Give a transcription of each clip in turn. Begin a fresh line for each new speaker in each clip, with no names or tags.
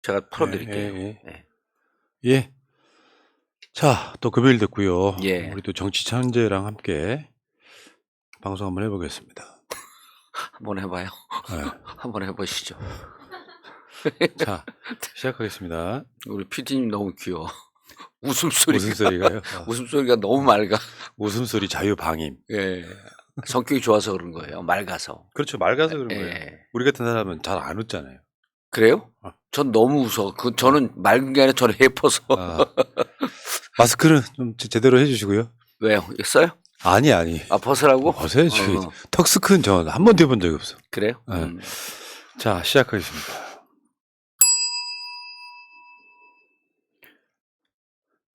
제가 풀어드릴게요.
예. 예. 자, 또 금요일 됐고요.
예.
우리 또 정치 천재랑 함께 방송 한번 해보겠습니다.
한번 해봐요.
네.
한번 해보시죠.
자, 시작하겠습니다.
우리 PD님 너무 귀여워. 웃음소리가.
무슨 소리가요?
웃음소리가 너무 맑아.
웃음소리 자유방임.
예. 성격이 좋아서 그런 거예요. 맑아서.
그렇죠. 맑아서 그런
예.
거예요. 우리 같은 사람은 잘 안 웃잖아요.
그래요? 전 너무 웃어. 저는 맑은 게 아니라 저는 해퍼서.
마스크는 좀 제대로 해주시고요.
왜요? 써요?
아니.
벗으라고?
벗어야지. 턱스크는 저 한 번도 해본 적이 없어.
그래요?
자, 시작하겠습니다.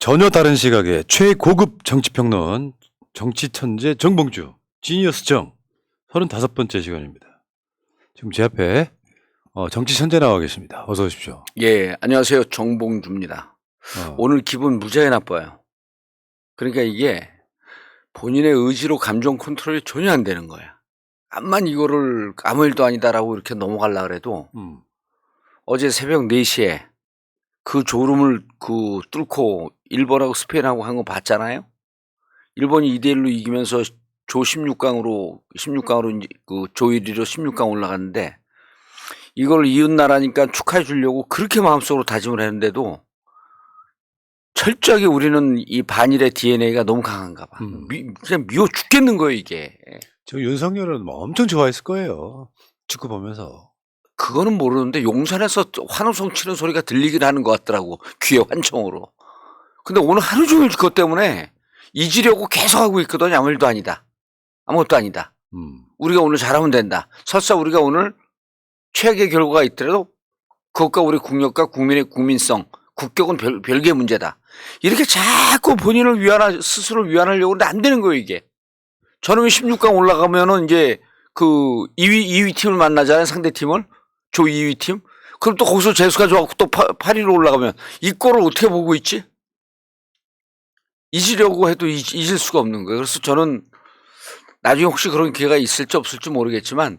전혀 다른 시각의 최고급 정치평론, 정치천재 정봉주, 지니어스 정 35번째 시간입니다. 지금 제 앞에 정치천재 나와 계십니다. 어서 오십시오.
예, 안녕하세요. 정봉주입니다. 오늘 기분 무지하게 나빠요. 그러니까 이게 본인의 의지로 감정 컨트롤이 전혀 안 되는 거야. 암만 이거를 아무 일도 아니다라고 이렇게 넘어가려고 해도 어제 새벽 4시에 그 졸음을 뚫고 일본하고 스페인하고 한 거 봤잖아요. 일본이 2대1로 이기면서 조 16강으로 조 1위로 16강 올라갔는데 이걸 이웃나라니까 축하해 주려고 그렇게 마음속으로 다짐을 했는데도 철저하게 우리는 이 반일의 DNA가 너무 강한가 봐. 그냥 미워 죽겠는 거예요, 이게.
저 윤석열은 엄청 좋아했을 거예요. 축구 보면서.
그거는 모르는데 용산에서 환호성 치는 소리가 들리긴 하는 것 같더라고. 귀에 환청으로. 근데 오늘 하루 종일 그것 때문에 잊으려고 계속 하고 있거든요. 아무 일도 아니다. 아무것도 아니다. 우리가 오늘 잘하면 된다. 설사 우리가 오늘 최악의 결과가 있더라도 그것과 우리 국력과 국민의 국민성, 국격은 별개의 문제다. 이렇게 자꾸 본인을 스스로 위안하려고 하는데 안 되는 거예요, 이게. 저놈이 16강 올라가면은 이제 그 2위 팀을 만나잖아요, 상대 팀을. 조 2위 팀. 그럼 또 거기서 재수가 좋아갖고 또 8위로 올라가면 이 꼴을 어떻게 보고 있지? 잊으려고 해도 잊을 수가 없는 거예요. 그래서 저는 나중에 혹시 그런 기회가 있을지 없을지 모르겠지만,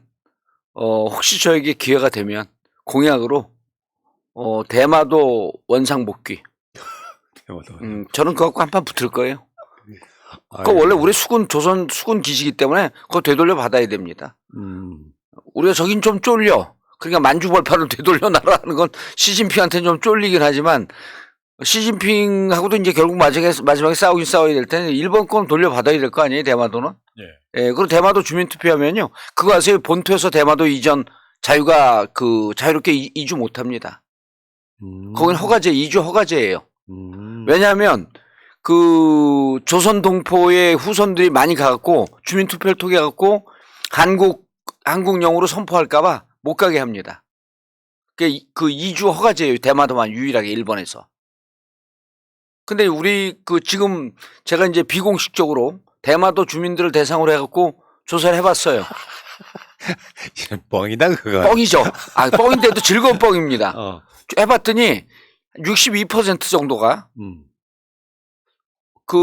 혹시 저에게 기회가 되면 공약으로, 대마도 원상복귀. 저는 그거 갖고 한판 붙을 거예요. 그거 원래 우리 조선 수군 기지기 때문에 그거 되돌려 받아야 됩니다. 우리가 저긴 좀 쫄려. 그러니까 만주벌판을 되돌려 나라는 건 시진핑한테는 좀 쫄리긴 하지만 시진핑하고도 이제 결국 마지막에 싸워야 될 텐데 일본 건 돌려받아야 될 거 아니에요, 대마도는? 예. 그리고 대마도 주민투표하면요. 그거 아세요? 본토에서 대마도 이전 자유롭게 이주 못 합니다. 거긴 이주 허가제예요. 왜냐하면 조선 동포의 후손들이 많이 가갖고 주민투표를 통해 갖고 한국령으로 선포할까봐 못 가게 합니다. 그 이주 허가제예요. 대마도만 유일하게 일본에서. 근데 우리 지금 제가 이제 비공식적으로 대마도 주민들을 대상으로 해갖고 조사를 해봤어요.
뻥이다 그거.
뻥이죠. 뻥인데도 즐거운 뻥입니다. 해봤더니 62% 정도가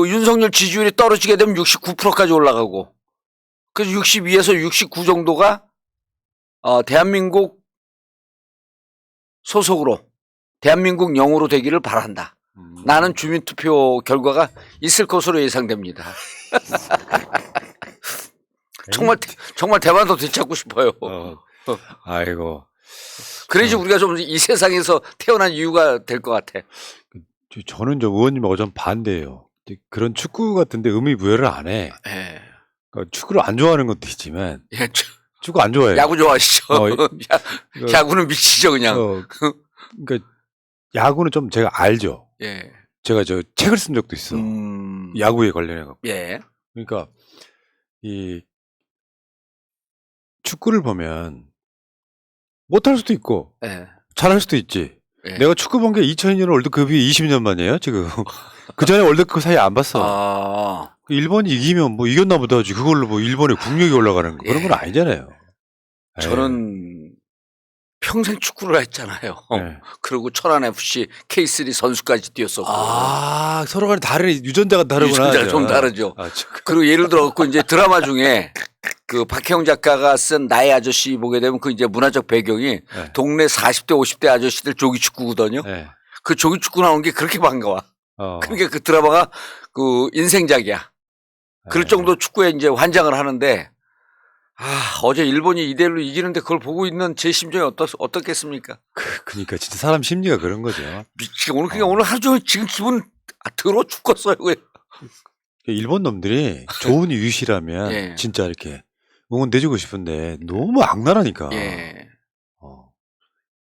윤석열 지지율이 떨어지게 되면 69%까지 올라가고 그래서 62에서 69 정도가 대한민국 소속으로 대한민국 영으로 되기를 바란다. 나는 주민투표 결과가 있을 것으로 예상됩니다. 정말 대만도 되찾고 싶어요.
아이고.
그래야지 우리가 좀 이 세상에서 태어난 이유가 될 것 같아.
저는 의원님하고 좀 반대예요. 그런 축구 같은데 의미부여를 안 해. 그러니까 축구를 안 좋아하는 것도 있지만 축구 안 좋아해요.
야구 좋아하시죠? 야구는 미치죠 그냥.
그러니까 야구는 좀 제가 알죠.
예.
제가 책을 쓴 적도 있어. 야구에 관련해 갖고.
예.
그러니까 이 축구를 보면 못할 수도 있고 잘할 수도 있지. 내가 축구 본 게 2002년 월드컵이 20년 만이에요 지금. 그 전에 월드컵 사이 안 봤어. 일본이 이기면 뭐 이겼나 보다 하지. 그걸로 뭐 일본의 국력이 올라가는 거 그런 건 아니잖아요.
저는 평생 축구를 했잖아요. 그리고 천안FC K3 선수까지 뛰었었고.
서로 간에 다른 유전자가 다르구나.
유전자가 좀 다르죠. 그리고 예를 들어 이제 드라마 중에 그 박혜영 작가가 쓴 나의 아저씨 보게 되면 그 이제 문화적 배경이
네.
동네 40대 50대 아저씨들 조기 축구거든요.
네.
그 조기 축구 나온 게 그렇게 반가워. 그러니까 그 드라마가 그 인생작이야. 그럴 정도 축구에 이제 환장을 하는데 어제 일본이 2대1로 이기는데 그걸 보고 있는 제 심정이 어떻겠습니까?
그러니까 진짜 사람 심리가 그런 거죠.
미치게 오늘 그냥 오늘 하루 종일 지금 기분 더러 죽겠어요. 왜?
일본 놈들이 좋은 유시라면
예.
진짜 이렇게 응원해주고 싶은데 너무 악랄하니까.
예.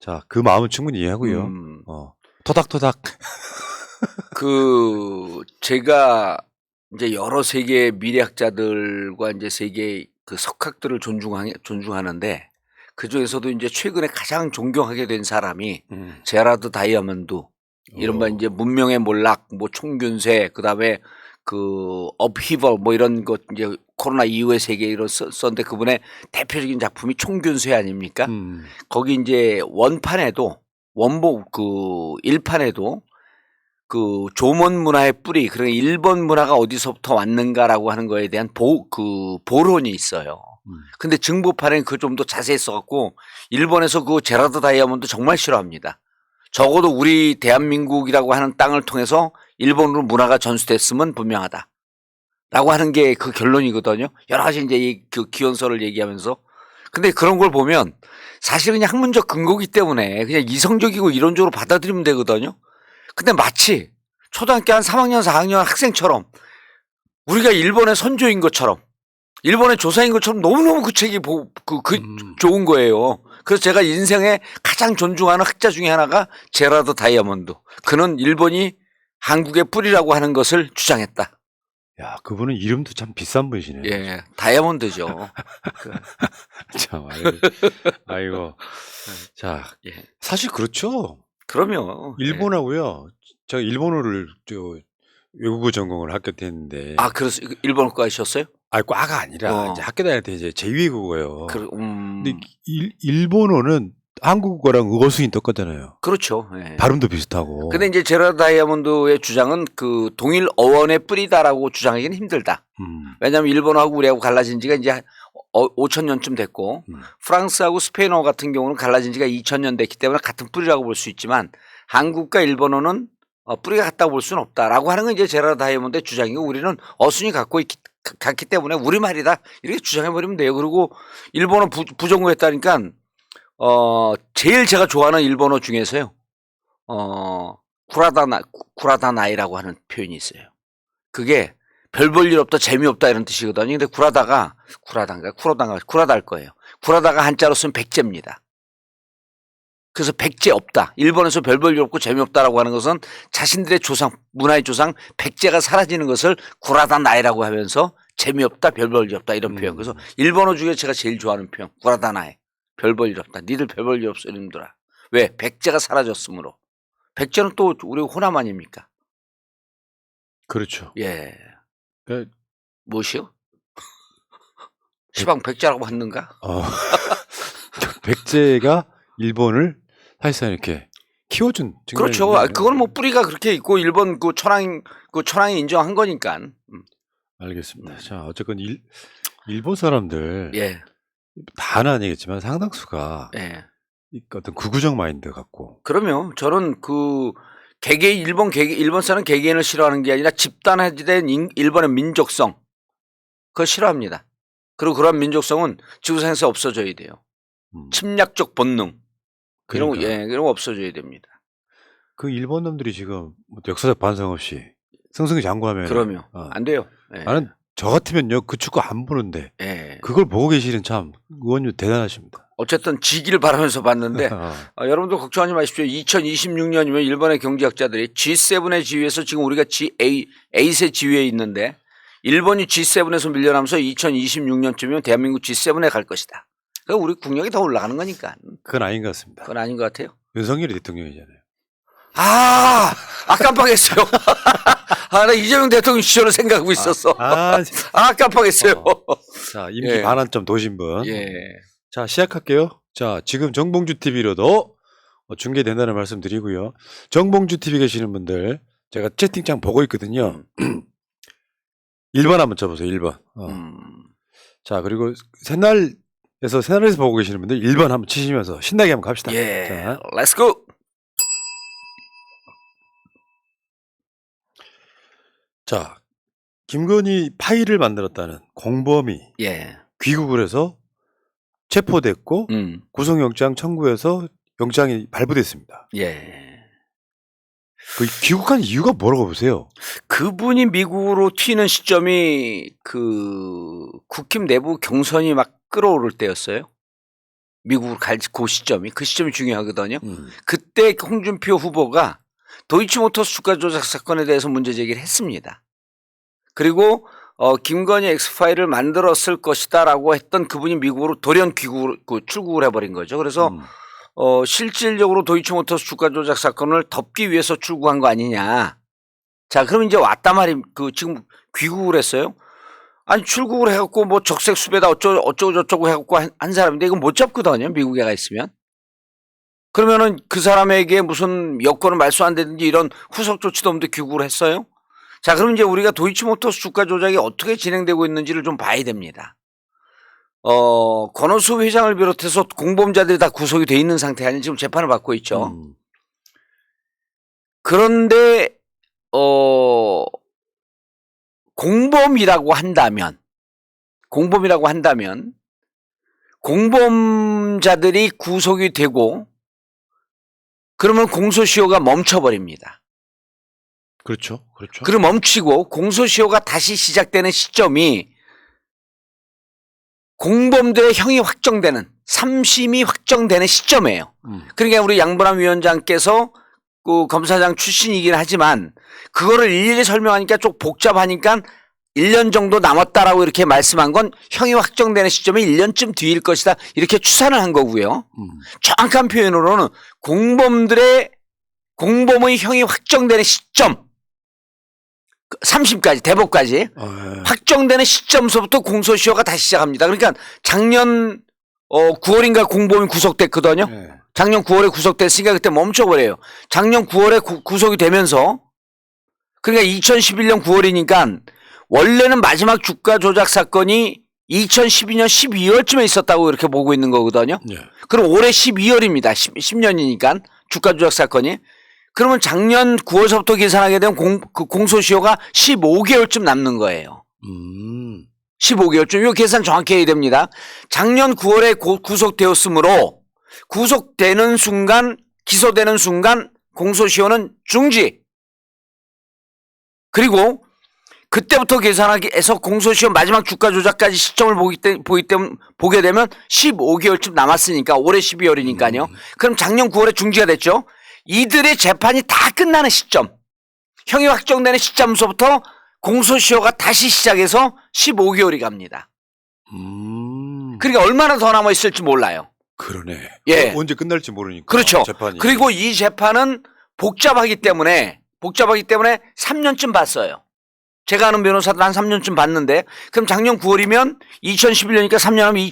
자, 그 마음은 충분히 이해하고요. 토닥토닥.
제가 이제 여러 세계 미래학자들과 이제 세계 그 석학들을 존중하는데 그 중에서도 이제 최근에 가장 존경하게 된 사람이 제라드 다이아몬드, 이른바 이제 문명의 몰락, 뭐 총균세, 그 다음에 그 업히벌 뭐 이런 것 이제 코로나 이후의 세계 이런 썼는데 그분의 대표적인 작품이 총균세 아닙니까? 거기 이제 원판에도 원본 그 1판에도 그 조몬 문화의 뿌리, 그러니까 일본 문화가 어디서부터 왔는가라고 하는 거에 대한 보론이 있어요. 근데 증보판에는 그걸 좀 더 자세히 써갖고 일본에서 그 제라드 다이아몬드 정말 싫어합니다. 적어도 우리 대한민국이라고 하는 땅을 통해서 일본으로 문화가 전수됐으면 분명하다. 라고 하는 게 그 결론이거든요. 여러 가지 이제 그 기원서를 얘기하면서. 근데 그런 걸 보면 사실 그냥 학문적 근거기 때문에 그냥 이성적이고 이론적으로 받아들이면 되거든요. 근데 마치 초등학교 한 3학년, 4학년 학생처럼 우리가 일본의 선조인 것처럼 일본의 조상인 것처럼 너무너무 그 책이 좋은 거예요. 그래서 제가 인생에 가장 존중하는 학자 중에 하나가 제라드 다이아몬드. 그는 일본이 한국의 뿌리라고 하는 것을 주장했다.
야, 그분은 이름도 참 비싼 분이시네요.
예, 다이아몬드죠.
참, 아이고. 자,
예.
사실 그렇죠.
그럼요.
일본하고요. 제가 일본어를 외국어 전공을 학교 때 했는데.
그래서 일본어과 하셨어요?
과가 아니라 이제 학교 다닐 때 이제 제2외국어예요. 근데 일본어는 한국어랑 어순이 똑같잖아요.
그렇죠. 예.
발음도 비슷하고.
근데 이제 제라드 다이아몬드의 주장은 그 동일 어원의 뿌리다라고 주장하기는 힘들다. 왜냐하면 일본어하고 우리하고 갈라진 지가 이제 5,000년쯤 됐고 프랑스하고 스페인어 같은 경우는 갈라진 지가 2,000년 됐기 때문에 같은 뿌리라고 볼 수 있지만 한국과 일본어는 뿌리가 같다고 볼 수는 없다라고 하는 건 이제 제라드 다이아몬드의 주장이고 우리는 어순이 같기 때문에 우리말이다 이렇게 주장해버리면 돼요. 그리고 일본어 부전공했다니까 제일 제가 좋아하는 일본어 중에서요. 구라다나이라고 하는 표현이 있어요. 그게 별 볼 일 없다, 재미없다 이런 뜻이거든요. 근데 구라다할 거예요. 구라다가 한자로 쓰면 백제입니다. 그래서 백제 없다. 일본에서 별 볼 일 없고 재미없다라고 하는 것은 자신들의 조상, 문화의 조상 백제가 사라지는 것을 구라다나이라고 하면서 재미없다, 별 볼 일 없다 이런 표현. 그래서 일본어 중에 제가 제일 좋아하는 표현, 구라다나이. 별 볼 일 없다. 니들 별 볼 일 없어 이놈들아. 왜? 백제가 사라졌으므로. 백제는 또 우리 호남 아닙니까?
그렇죠.
예. 무엇이요? 시방 백제라고 했는가?
백제가 일본을 사실상 이렇게 키워준.
그렇죠. 그건 뭐 뿌리가 그렇게 있고 일본 그 천황이 인정한 거니까.
알겠습니다. 자, 어쨌건 일본 사람들
예.
다는 아니겠지만 상당수가
예.
어떤 구구적 마인드 갖고.
그러면 저는 일본 사람 개개인을 싫어하는 게 아니라 집단화된 일본의 민족성 그걸 싫어합니다. 그리고 그런 민족성은 지구상에서 없어져야 돼요. 침략적 본능 이런 거 없어져야 됩니다.
그 일본 놈들이 지금 역사적 반성 없이 승승장구하면
그러면 안 돼요. 예.
나는 저 같으면요 그 축구 안 보는데
예.
그걸 보고 계시는 참 의원님 대단하십니다.
어쨌든 지기를 바라면서 봤는데 여러분들 걱정하지 마십시오. 2026년이면 일본의 경제학자들이 G7의 지위에서 지금 우리가 G8의 지위에 있는데 일본이 G7에서 밀려나면서 2026년쯤이면 대한민국 G7에 갈 것이다. 그러니까 우리 국력이 더 올라가는 거니까.
그건 아닌 것 같습니다.
그건 아닌 것 같아요.
윤석열이 대통령이잖아요.
깜빡했어요. 나 이재명 대통령 시절을 생각하고 있었어. 깜빡했어요.
자, 임기 반환점 도신 분.
예.
자, 시작할게요. 자, 지금 정봉주 TV로도 중계된다는 말씀 드리고요. 정봉주 TV 계시는 분들, 제가 채팅창 보고 있거든요. 1번 한번 쳐보세요, 1번. 자, 그리고 새날에서 보고 계시는 분들 1번 한번 치시면서 신나게 한번 갑시다.
예.
자.
렛츠고.
자, 김건희 파일을 만들었다는 공범이
예.
귀국을 해서 체포됐고 구속영장 청구해서 영장이 발부됐습니다.
예.
그 귀국한 이유가 뭐라고 보세요?
그분이 미국으로 튀는 시점이 그 국힘 내부 경선이 막 끓어오를 때였어요. 미국으로 갈 그 시점이 중요하거든요. 그때 홍준표 후보가 도이치모터스 주가 조작 사건에 대해서 문제 제기를 했습니다. 그리고 김건희 엑스파일을 만들었을 것이다라고 했던 그분이 미국으로 돌연 출국을 해버린 거죠. 그래서 실질적으로 도이치모터스 주가 조작 사건을 덮기 위해서 출국한 거 아니냐. 자, 그럼 이제 왔단 지금 귀국을 했어요. 아니, 출국을 해갖고 뭐 적색 수배다 어쩌고 저쩌고 해갖고 한 사람인데 이건 못 잡거든요. 미국에 가 있으면. 그러면은 그 사람에게 무슨 여권을 말소 안 되든지 이런 후속 조치도 없는데 귀국을 했어요. 자, 그럼 이제 우리가 도이치모터스 주가 조작이 어떻게 진행되고 있는지를 좀 봐야 됩니다. 권오수 회장을 비롯해서 공범자들이 다 구속이 돼 있는 상태 아니면 지금 재판을 받고 있죠. 그런데 공범이라고 한다면 공범자들이 구속이 되고 그러면 공소시효가 멈춰버립니다.
그렇죠.
그럼 멈추고 공소시효가 다시 시작되는 시점이 공범들의 형이 확정되는 3심이 확정되는 시점이에요. 그러니까 우리 양분남 위원장께서 그 검사장 출신이긴 하지만 그거를 일일이 설명하니까 좀 복잡하니까 1년 정도 남았다라고 이렇게 말씀한 건 형이 확정되는 시점이 1년쯤 뒤일 것이다 이렇게 추산을 한 거고요. 정확한 표현으로는 공범의 형이 확정되는 시점 3심까지 대법까지 확정되는 시점서부터 공소시효가 다시 시작합니다. 그러니까 작년 9월인가 공범이 구속됐거든요. 작년 9월에 구속됐으니까 그때 멈춰버려요. 작년 9월에 구속이 되면서 그러니까 2011년 9월이니까 원래는 마지막 주가 조작 사건이 2012년 12월쯤에 있었다고 이렇게 보고 있는 거거든요. 그럼 올해 12월입니다. 10년이니까 주가 조작 사건이. 그러면 작년 9월서부터 계산하게 되면 공소시효가 15개월쯤 남는 거예요. 15개월쯤. 이거 계산 정확히 해야 됩니다. 작년 9월에 구속되었으므로 구속되는 순간, 기소되는 순간 공소시효는 중지. 그리고 그때부터 계산하기 해서 공소시효 마지막 주가 조작까지 시점을 보게 되면 15개월쯤 남았으니까 올해 12월이니까요. 그럼 작년 9월에 중지가 됐죠. 이들의 재판이 다 끝나는 시점, 형이 확정되는 시점서부터 공소시효가 다시 시작해서 15개월이 갑니다. 그러니까 얼마나 더 남아있을지 몰라요.
그러네.
예.
언제 끝날지 모르니까.
그렇죠.
재판이.
그리고 이 재판은 복잡하기 때문에 3년쯤 봤어요. 제가 아는 변호사들 한 3년쯤 봤는데 그럼 작년 9월이면 2011년이니까 3년 하면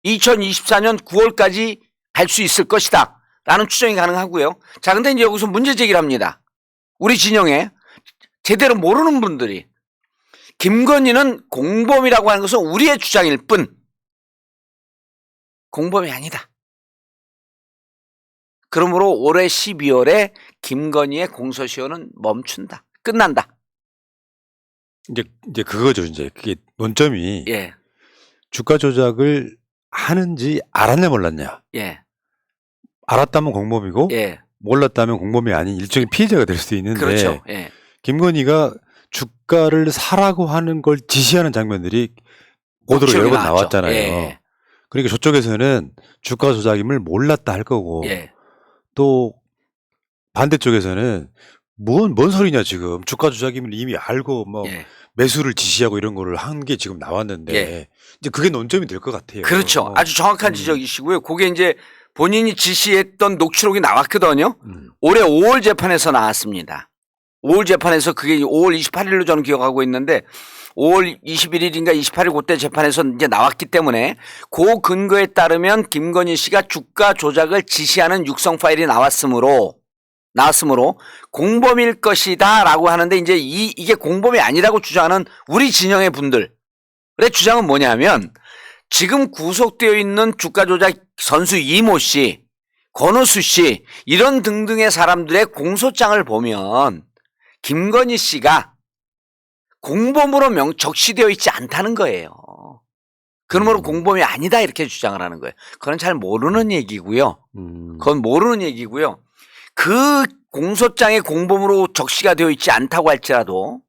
2024년 9월까지 갈 수 있을 것이다 라는 추정이 가능하고요. 자, 근데 이제 여기서 문제 제기를 합니다. 우리 진영에 제대로 모르는 분들이 김건희는 공범이라고 하는 것은 우리의 주장일 뿐 공범이 아니다. 그러므로 올해 12월에 김건희의 공소시효는 멈춘다. 끝난다.
이제 그거죠. 이제 그게 논점이
예.
주가 조작을 하는지 알았냐 몰랐냐.
예.
알았다면 공범이고
예.
몰랐다면 공범이 아닌 일종의 피해자가 될 수도 있는데
그렇죠. 예.
김건희가 주가를 사라고 하는 걸 지시하는 장면들이 보도로 여러 번 나왔잖아요.
예.
그러니까 저쪽에서는 주가 조작임을 몰랐다 할 거고
예.
또 반대쪽에서는 뭔 소리냐 지금 주가 조작임을 이미 알고 뭐
예.
매수를 지시하고 이런 거를 한 게 지금 나왔는데
예.
이제 그게 논점이 될 것 같아요.
그렇죠. 아주 정확한 지적이시고요. 그게 이제 본인이 지시했던 녹취록이 나왔거든요. 올해 5월 재판에서 나왔습니다. 5월 재판에서 그게 5월 28일로 저는 기억하고 있는데 5월 21일인가 28일 그때 재판에서 이제 나왔기 때문에 그 근거에 따르면 김건희 씨가 주가 조작을 지시하는 육성 파일이 나왔으므로 공범일 것이다라고 하는데 이제 이게 공범이 아니라고 주장하는 우리 진영의 분들 주장은 뭐냐면 지금 구속되어 있는 주가 조작 선수 이모 씨, 권오수 씨 이런 등등의 사람들의 공소장을 보면 김건희 씨가 공범으로 적시되어 있지 않다는 거예요. 그러므로 공범이 아니다 이렇게 주장을 하는 거예요. 그건 잘 모르는 얘기고요. 그건 모르는 얘기고요. 그 공소장에 공범으로 적시가 되어 있지 않다고 할지라도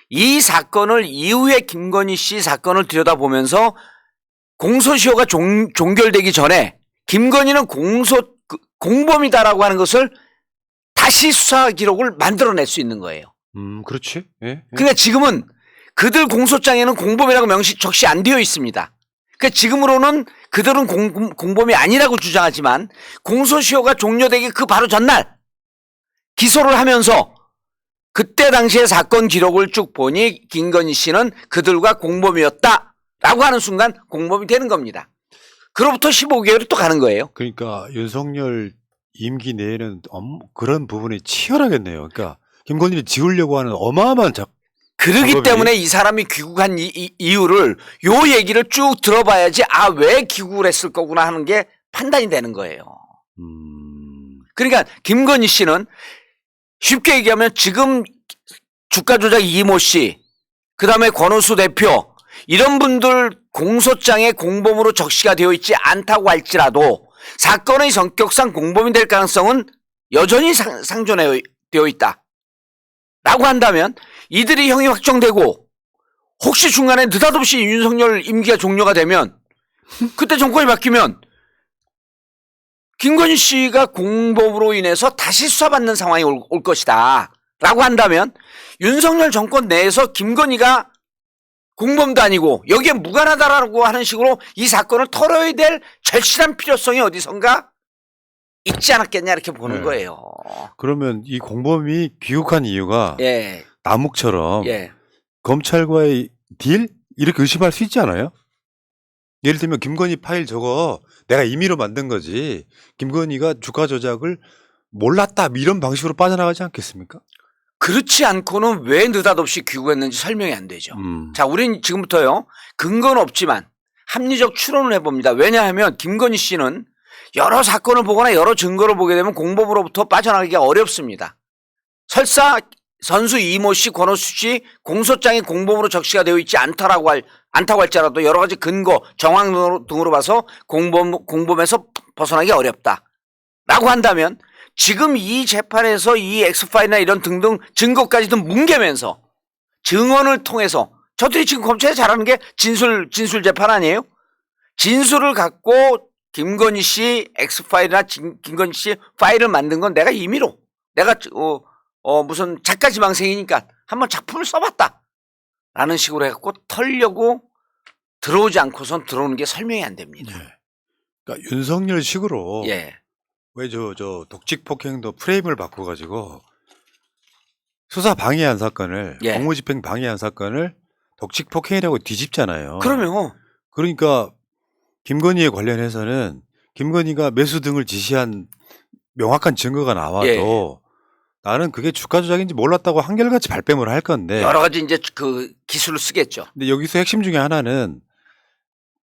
이 사건을 이후에 김건희 씨 사건을 들여다보면서 공소시효가 종결되기 전에 김건희는 공범이다라고 하는 것을 다시 수사 기록을 만들어낼 수 있는 거예요.
그렇지. 예.
그러니까 지금은 그들 공소장에는 공범이라고 적시 안 되어 있습니다. 그러니까 지금으로는 그들은 공범이 아니라고 주장하지만 공소시효가 종료되기 그 바로 전날 기소를 하면서 그때 당시의 사건 기록을 쭉 보니 김건희 씨는 그들과 공범이었다라고 하는 순간 공범이 되는 겁니다. 그로부터 15개월이 또 가는 거예요.
그러니까 윤석열 임기 내에는 그런 부분이 치열하겠네요. 그러니까 김건희를 지우려고 하는 어마어마한
그러기 때문에 이 사람이 귀국한 이유를 요 얘기를 쭉 들어봐야지 왜 귀국을 했을 거구나 하는 게 판단이 되는 거예요. 그러니까 김건희 씨는 쉽게 얘기하면 지금 주가 조작 이모 씨, 그다음에 권오수 대표 이런 분들 공소장에 공범으로 적시가 되어 있지 않다고 할지라도 사건의 성격상 공범이 될 가능성은 여전히 상존되어 있다. 라고 한다면 이들이 형이 확정되고 혹시 중간에 느닷없이 윤석열 임기가 종료가 되면 그때 정권이 바뀌면 김건희 씨가 공범으로 인해서 다시 수사받는 상황이 올 것이다 라고 한다면 윤석열 정권 내에서 김건희가 공범도 아니고 여기에 무관하다라고 하는 식으로 이 사건을 털어야 될 절실한 필요성이 어디선가 있지 않았겠냐 이렇게 보는 거예요.
그러면 이 공범이 귀국한 이유가 남욱처럼 검찰과의 딜? 이렇게 의심할 수 있지 않아요? 예를 들면 김건희 파일 저거 내가 임의로 만든 거지 김건희가 주가 조작을 몰랐다 이런 방식으로 빠져나가지 않겠습니까?
그렇지 않고는 왜 느닷없이 귀국했는지 설명이 안 되죠. 자, 우린 지금부터요. 근거는 없지만 합리적 추론을 해봅니다. 왜냐하면 김건희 씨는 여러 사건을 보거나 여러 증거를 보게 되면 공범으로부터 빠져나가기가 어렵습니다. 설사 선수 이모 씨, 권오수 씨 공소장이 공범으로 적시가 되어 있지 않다고 할지라도 여러 가지 근거, 정황 등으로 봐서 공범에서 벗어나기 어렵다. 라고 한다면 지금 이 재판에서 이 엑스파일이나 이런 등등 증거까지도 뭉개면서 증언을 통해서 저들이 지금 검찰에 잘하는 게 진술 재판 아니에요? 진술을 갖고 김건희 씨 엑스파일이나 김건희 씨 파일을 만든 건 내가 임의로 내가 무슨 작가 지망생이니까 한번 작품을 써봤다 라는 식으로 해갖고 털려고 들어오지 않고선 들어오는 게 설명이 안 됩니다.
그러니까 윤석열 식으로 왜 저 독직 폭행도 프레임을 바꿔가지고 수사 방해한 사건을 공무집행 방해한 사건을 독직 폭행이라고 뒤집잖아요.
그러면
그러니까 김건희에 관련해서는 김건희가 매수 등을 지시한 명확한 증거가 나와도 나는 그게 주가 조작인지 몰랐다고 한결같이 발뺌을 할 건데
여러 가지 이제 그 기술을 쓰겠죠.
근데 여기서 핵심 중에 하나는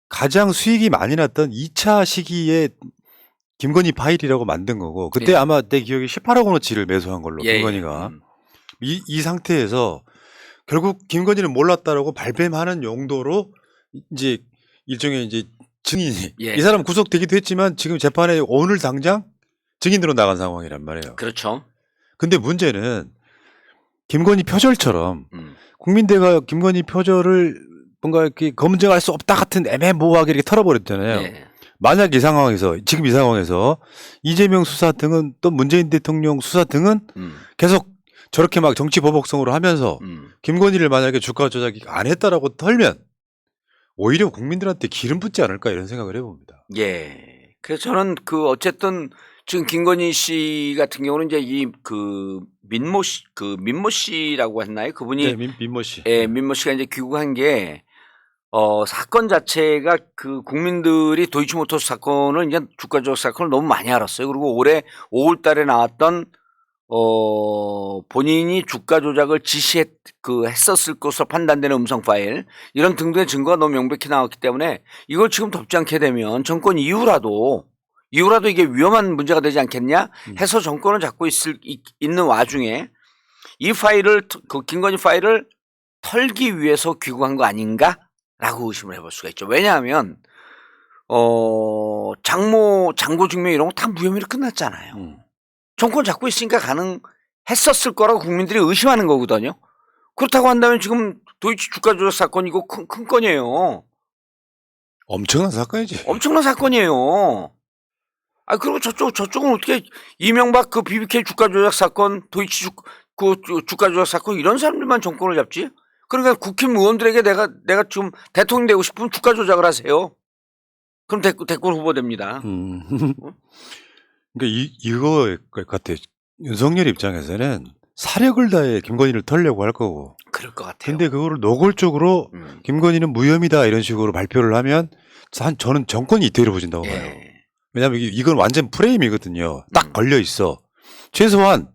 가장 수익이 많이 났던 2차 시기에 김건희 파일이라고 만든 거고 그때 아마 내 기억에 18억 원어치를 매수한 걸로 김건희가 이 상태에서 결국 김건희는 몰랐다라고 발뺌하는 용도로 이제 일종의 이제 증인이 이 사람 구속되기도 했지만 지금 재판에 오늘 당장 증인으로 나간 상황이란 말이에요.
그렇죠.
근데 문제는 김건희 표절처럼 국민대가 김건희 표절을 뭔가 이렇게 검증할 수 없다 같은 애매모호하게 이렇게 털어버렸잖아요. 만약 이 상황에서 지금 이 상황에서 이재명 수사 등은 또 문재인 대통령 수사 등은 계속 저렇게 막 정치 보복성으로 하면서 김건희를 만약에 주가 조작 안 했다라고 털면 오히려 국민들한테 기름 붓지 않을까 이런 생각을 해봅니다.
그래서 저는 어쨌든 지금 김건희 씨 같은 경우는 이제 민모 씨라고 했나요? 그분이
민모 씨.
민모 씨가 이제 귀국한 게 사건 자체가 국민들이 도이치모터스 사건을 이제 주가 조작 사건을 너무 많이 알았어요. 그리고 올해 5월 달에 나왔던 본인이 주가 조작을 했었을 것으로 판단되는 음성 파일 이런 등등의 증거가 너무 명백히 나왔기 때문에 이걸 지금 덮지 않게 되면 정권 이후라도 이게 위험한 문제가 되지 않겠냐 해서 정권을 잡고 있는 와중에 이 파일을 그 김건희 파일을 털기 위해서 귀국한 거 아닌가라고 의심을 해볼 수가 있죠. 왜냐하면 장고 증명 이런 거 다 무혐의로 끝났잖아요. 정권 잡고 있으니까 가능했었을 거라고 국민들이 의심하는 거거든요. 그렇다고 한다면 지금 도이치 주가 조작 사건 이거 큰 건이에요.
엄청난 사건이지.
엄청난 사건이에요. 그리고 저쪽은 어떻게 이명박 그 BBK 주가 조작 사건, 도이치 주가 조작 사건 이런 사람들만 정권을 잡지? 그러니까 국힘 의원들에게 내가 지금 대통령 되고 싶으면 주가 조작을 하세요. 그럼 대권 후보 됩니다.
그러니까 이거 같아요. 윤석열 입장에서는 사력을 다해 김건희를 털려고 할 거고.
그럴 것 같아요.
근데 그거를 노골적으로 김건희는 무혐의다 이런 식으로 발표를 하면 저는 정권이 이태로 보진다고 봐요. 왜냐하면 이건 완전 프레임이거든요. 딱 걸려 있어. 최소한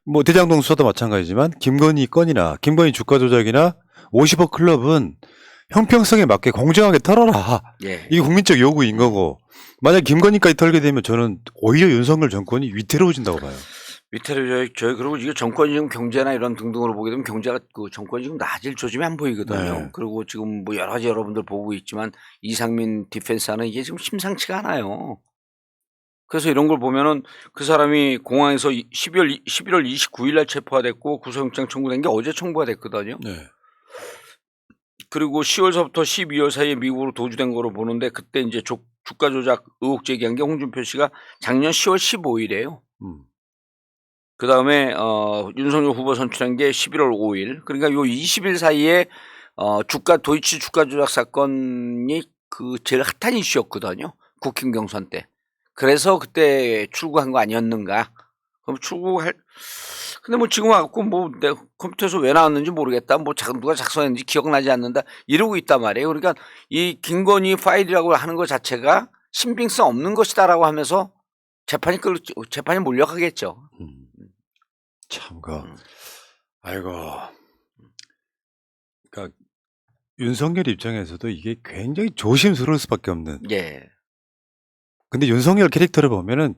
뭐 대장동 수사도 마찬가지지만 김건희 건이나 김건희 주가 조작이나 50억 클럽은 형평성에 맞게 공정하게 털어라. 이게 국민적 요구인 거고. 만약 김건희까지 털게 되면 저는 오히려 윤석열 정권이 위태로워진다고 봐요.
위태로워져요. 그리고 이게 정권이 지금 경제나 이런 등등으로 보게 되면 경제가 그 정권이 지금 나아질 조짐이 안 보이거든요. 그리고 지금 뭐 여러 가지 여러분들 보고 있지만 이상민 디펜스하는 이게 지금 심상치가 않아요. 그래서 이런 걸 보면은 그 사람이 공항에서 11월 29일 날 체포가 됐고 구속영장 청구된 게 어제 청구가 됐거든요. 그리고 10월서부터 12월 사이에 미국으로 도주된 거로 보는데 그때 이제 주가 조작 의혹 제기한 게 홍준표 씨가 작년 10월 15일이에요. 그 다음에 윤석열 후보 선출한 게 11월 5일. 그러니까 요 20일 사이에 도이치 주가 조작 사건이 그 제일 핫한 이슈였거든요. 국힘 경선 때. 그래서 그때 출구한 거 아니었는가? 그럼 근데 뭐 지금 와갖고 뭐 내 컴퓨터에서 왜 나왔는지 모르겠다. 뭐 누가 작성했는지 기억나지 않는다. 이러고 있단 말이에요. 그러니까 이 김건희 파일이라고 하는 것 자체가 신빙성 없는 것이다라고 하면서 재판이 몰려가겠죠.
아이고. 그러니까 윤석열 입장에서도 이게 굉장히 조심스러울 수밖에 없는. 근데 윤석열 캐릭터를 보면은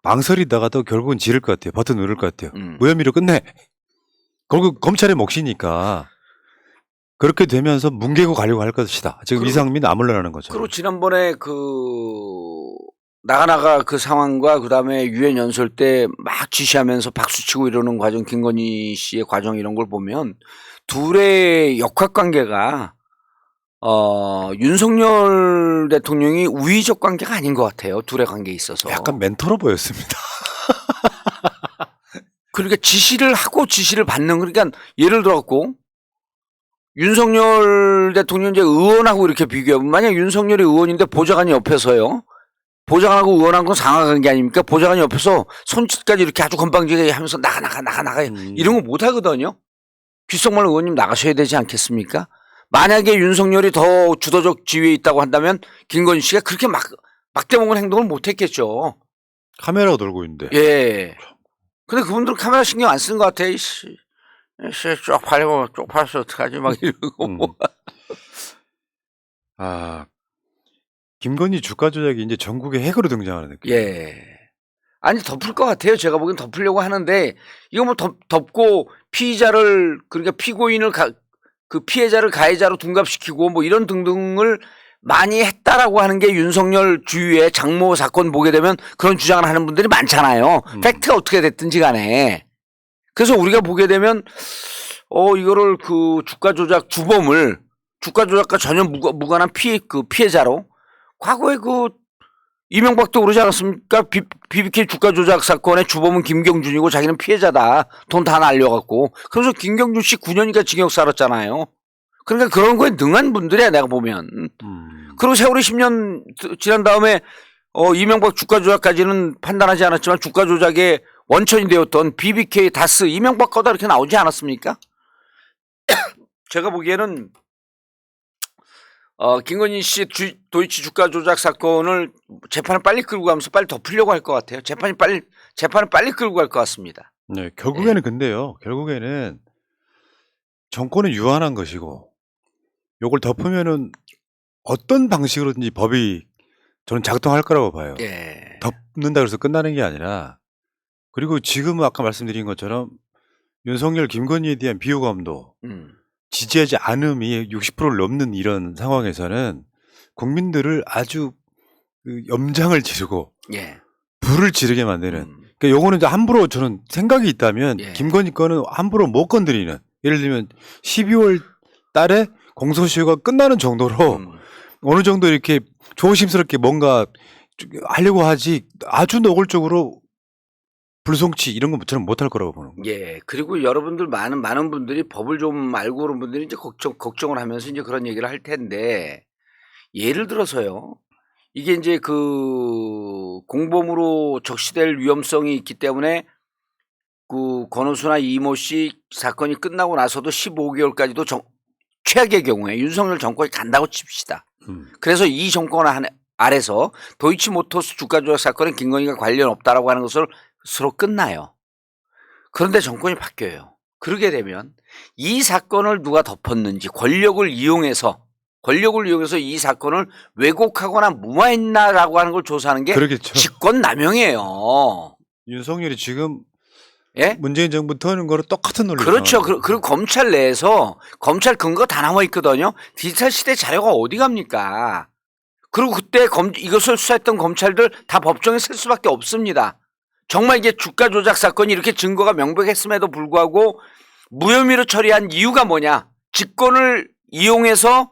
망설이다가도 결국은 지를 것 같아요. 버튼 누를 것 같아요. 무혐의로 끝내. 결국 검찰의 몫이니까 그렇게 되면서 뭉개고 가려고 할 것이다. 지금 이상민 안 물러나는 거죠.
그리고 지난번에 나가 그 상황과 그 다음에 유엔 연설 때 막 지시하면서 박수치고 이러는 과정, 김건희 씨의 과정 이런 걸 보면 둘의 역학관계가 윤석열 대통령이 우위적 관계가 아닌 것 같아요. 둘의 관계에 있어서.
약간 멘토로 보였습니다.
그러니까 지시를 하고 지시를 받는, 그러니까 예를 들어갖고 윤석열 대통령 이제 의원하고 이렇게 비교하면 만약 윤석열이 의원인데 보좌관이 옆에서요. 보좌관하고 의원한 건 상하간 게 아닙니까? 보좌관이 옆에서 손짓까지 이렇게 아주 건방지게 하면서 나가 이런 거 못 하거든요. 귓속말 의원님 나가셔야 되지 않겠습니까? 만약에 윤석열이 더 주도적 지위에 있다고 한다면 김건희 씨가 그렇게 막대먹은 행동을 못 했겠죠.
카메라가 돌고 있는데.
근데 그분들은 카메라 신경 안 쓰는 것 같아. 쪽팔려서 어떡하지 막 이러고.
김건희 주가 조작이 이제 전국의 핵으로 등장하는 느낌.
아니 덮을 것 같아요. 제가 보기엔 덮으려고 하는데 이거 뭐 덮고 피의자를, 그러니까 피고인을 그 피해자를 가해자로 둔갑시키고 뭐 이런 등등을 많이 했다라고 하는 게 윤석열 주위에 장모 사건 보게 되면 그런 주장을 하는 분들이 많잖아요. 팩트가 어떻게 됐든지 간에. 그래서 우리가 보게 되면 이거를 그 주가 조작 주범을 주가 조작과 전혀 무관한 피해자로 과거에 이명박도 그러지 않았습니까? BBK 주가 조작 사건의 주범은 김경준이고 자기는 피해자다. 돈 다 날려갖고. 그래서 김경준 씨 9년이니까 징역 살았잖아요. 그러니까 그런 거에 능한 분들이야, 내가 보면. 그리고 세월이 10년 지난 다음에 이명박 주가 조작까지는 판단하지 않았지만 주가 조작의 원천이 되었던 BBK, 다스, 이명박 거다 이렇게 나오지 않았습니까? 제가 보기에는 김건희 씨 도이치 주가 조작 사건을 재판을 빨리 끌고 가면서 빨리 덮으려고 할 것 같아요. 재판을 빨리 끌고 갈 것 같습니다.
네, 결국에는
예.
근데요. 결국에는 정권은 유한한 것이고 요걸 덮으면은 어떤 방식으로든지 법이 저는 작동할 거라고 봐요.
예.
덮는다 그래서 끝나는 게 아니라 그리고 지금 아까 말씀드린 것처럼 윤석열, 김건희에 대한 비호감도
음.
지지하지 않음이 60%를 넘는 이런 상황에서는 국민들을 아주 그 염장을 지르고
예.
불을 지르게 만드는 그러니까 요거는 이제 함부로 저는 생각이 있다면
예.
김건희 거는 함부로 못 건드리는 예를 들면 12월 달에 공소시효가 끝나는 정도로 어느 정도 이렇게 조심스럽게 뭔가 하려고 하지 아주 노골적으로 불송치 이런 건 저는 못할 거라고 보는 거예요.
예. 그리고 여러분들 많은 분들이 법을 좀 알고 그런 분들이 이제 걱정을 하면서 이제 그런 얘기를 할 텐데 예를 들어서요. 이게 인제 그 공범으로 적시될 위험성이 있기 때문에 그 권오수나 이모 씨 사건이 끝나고 나서도 15개월까지도 최악의 경우에 윤석열 정권이 간다고 칩시다. 그래서 이 정권 아래서 도이치모터스 주가 조작 사건에 김건희가 관련 없다라고 하는 것으로 끝나요. 그런데 정권이 바뀌어요. 그러게 되면 이 사건을 누가 덮었는지 권력을 이용해서 이 사건을 왜곡하거나 무마했나라고 하는 걸 조사하는 게
그러겠죠.
직권남용이에요.
윤석열이 지금
예?
문재인 정부 터는 거랑 똑같은 논리로
그렇죠. 그리고 검찰 내에서 검찰 근거 다 나와 있거든요. 디지털 시대 자료가 어디 갑니까? 그리고 그때 이것을 수사했던 검찰들 다 법정에 설 수밖에 없습니다. 정말 이게 주가 조작 사건이 이렇게 증거가 명백했음에도 불구하고 무혐의로 처리한 이유가 뭐냐? 직권을 이용해서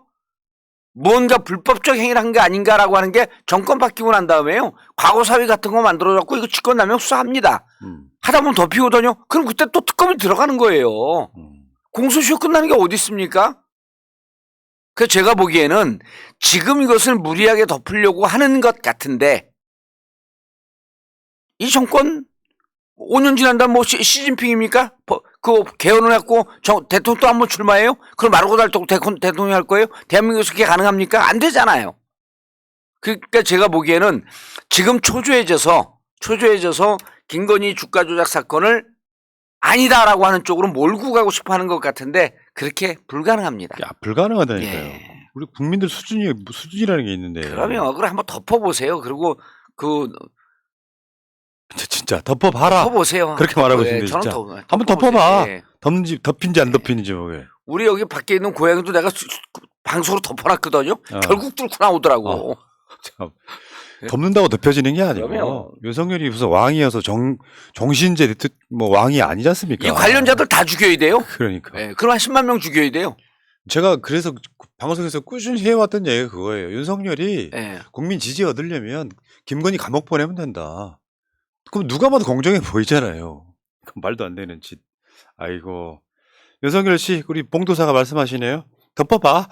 무언가 불법적 행위를 한 게 아닌가라고 하는 게 정권 바뀌고 난 다음에요. 과거 사위 같은 거 만들어갖고 이거 직권남용 수사합니다. 하다 보면 더 피우더니요. 그럼 그때 또 특검이 들어가는 거예요. 공소시효 끝나는 게 어디 있습니까? 그래서 제가 보기에는 지금 이것을 무리하게 덮으려고 하는 것 같은데 이 정권 5년 지난다면 뭐 시진핑입니까? 그 개헌을 했고 대통령 또 한 번 출마해요? 그럼 마르고 닳도록 대통령 할 거예요? 대한민국에서 그게 가능합니까? 안 되잖아요. 그러니까 제가 보기에는 지금 초조해져서 김건희 주가 조작 사건을 아니다라고 하는 쪽으로 몰고 가고 싶어 하는 것 같은데 그렇게 불가능합니다.
야, 불가능하다니까요.
예.
우리 국민들 수준이라는 게 있는데.
그러면 그걸 한번 덮어보세요. 그리고
진짜 덮어봐라.
덮어보세요.
그렇게 말하고 있는데 진짜. 한번 덮어봐.
예.
덮인지 안 덮이는지 뭐게.
우리 여기 밖에 있는 고양이도 내가 방송으로 덮어놨거든요. 결국 뚫고 나오더라고.
참. 덮는다고 덮여지는 게 아니고
그러면
윤석열이 무슨 왕이어서 정신제 뭐 왕이 아니지 않습니까?
이 관련자들 다 죽여야 돼요.
그러니까.
예, 그럼 한 10만 명 죽여야 돼요.
제가 그래서 방송에서 꾸준히 해왔던 얘기가 그거예요. 윤석열이 국민 지지 얻으려면 김건희 감옥 보내면 된다. 그럼 누가 봐도 공정해 보이잖아요. 말도 안 되는 짓. 아이고. 윤석열 씨, 우리 봉도사가 말씀하시네요. 덮어봐.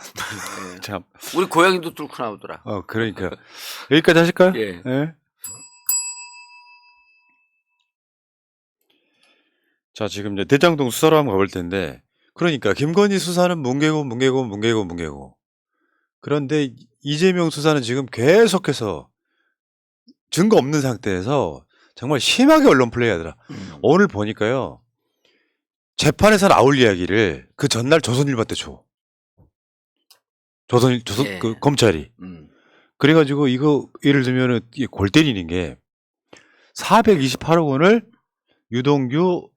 참.
우리 고양이도 뚫고 나오더라.
그러니까. 여기까지 하실까요?
예.
예. 자, 지금 이제 대장동 수사로 한번 가볼 텐데, 그러니까 김건희 수사는 뭉개고. 그런데 이재명 수사는 지금 계속해서 증거 없는 상태에서 정말 심하게 언론 플레이하더라. 오늘 보니까요. 재판에서 나올 이야기를 그 전날 조선일보한테 줘. 그 검찰이. 그래가지고 이거 예를 들면은 골 때리는 게 428억 원을 유동규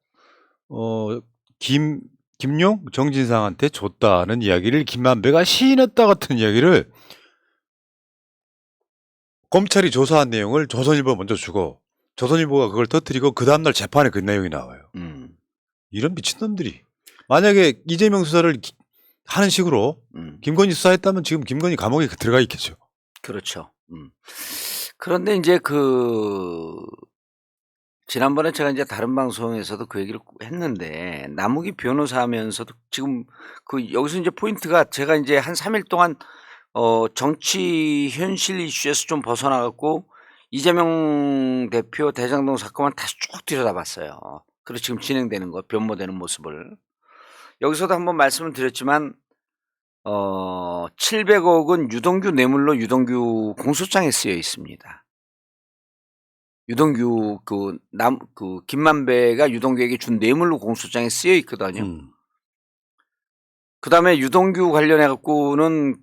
김용 정진상한테 줬다는 이야기를 김만배가 시인했다 같은 이야기를 검찰이 조사한 내용을 조선일보 먼저 주고 조선일보가 그걸 터뜨리고 그 다음날 재판에 그 내용이 나와요. 이런 미친놈들이 만약에 이재명 수사를 하는 식으로 김건희 수사했다면 지금 김건희 감옥에 들어가 있겠죠.
그렇죠. 그런데 이제 지난번에 제가 이제 다른 방송에서도 그 얘기를 했는데 남욱이 변호사 하면서도 지금 여기서 이제 포인트가 제가 이제 한 3일 동안 정치 현실 이슈에서 좀 벗어나갖고 이재명 대표 대장동 사건만 다시 쭉 들여다봤어요. 그리고 지금 진행되는 거 변모되는 모습을 여기서도 한번 말씀을 드렸지만 700억은 유동규 뇌물로 유동규 공소장에 쓰여 있습니다. 유동규 김만배가 유동규에게 준 뇌물로 공소장에 쓰여 있거든요. 그다음에 유동규 관련해 갖고는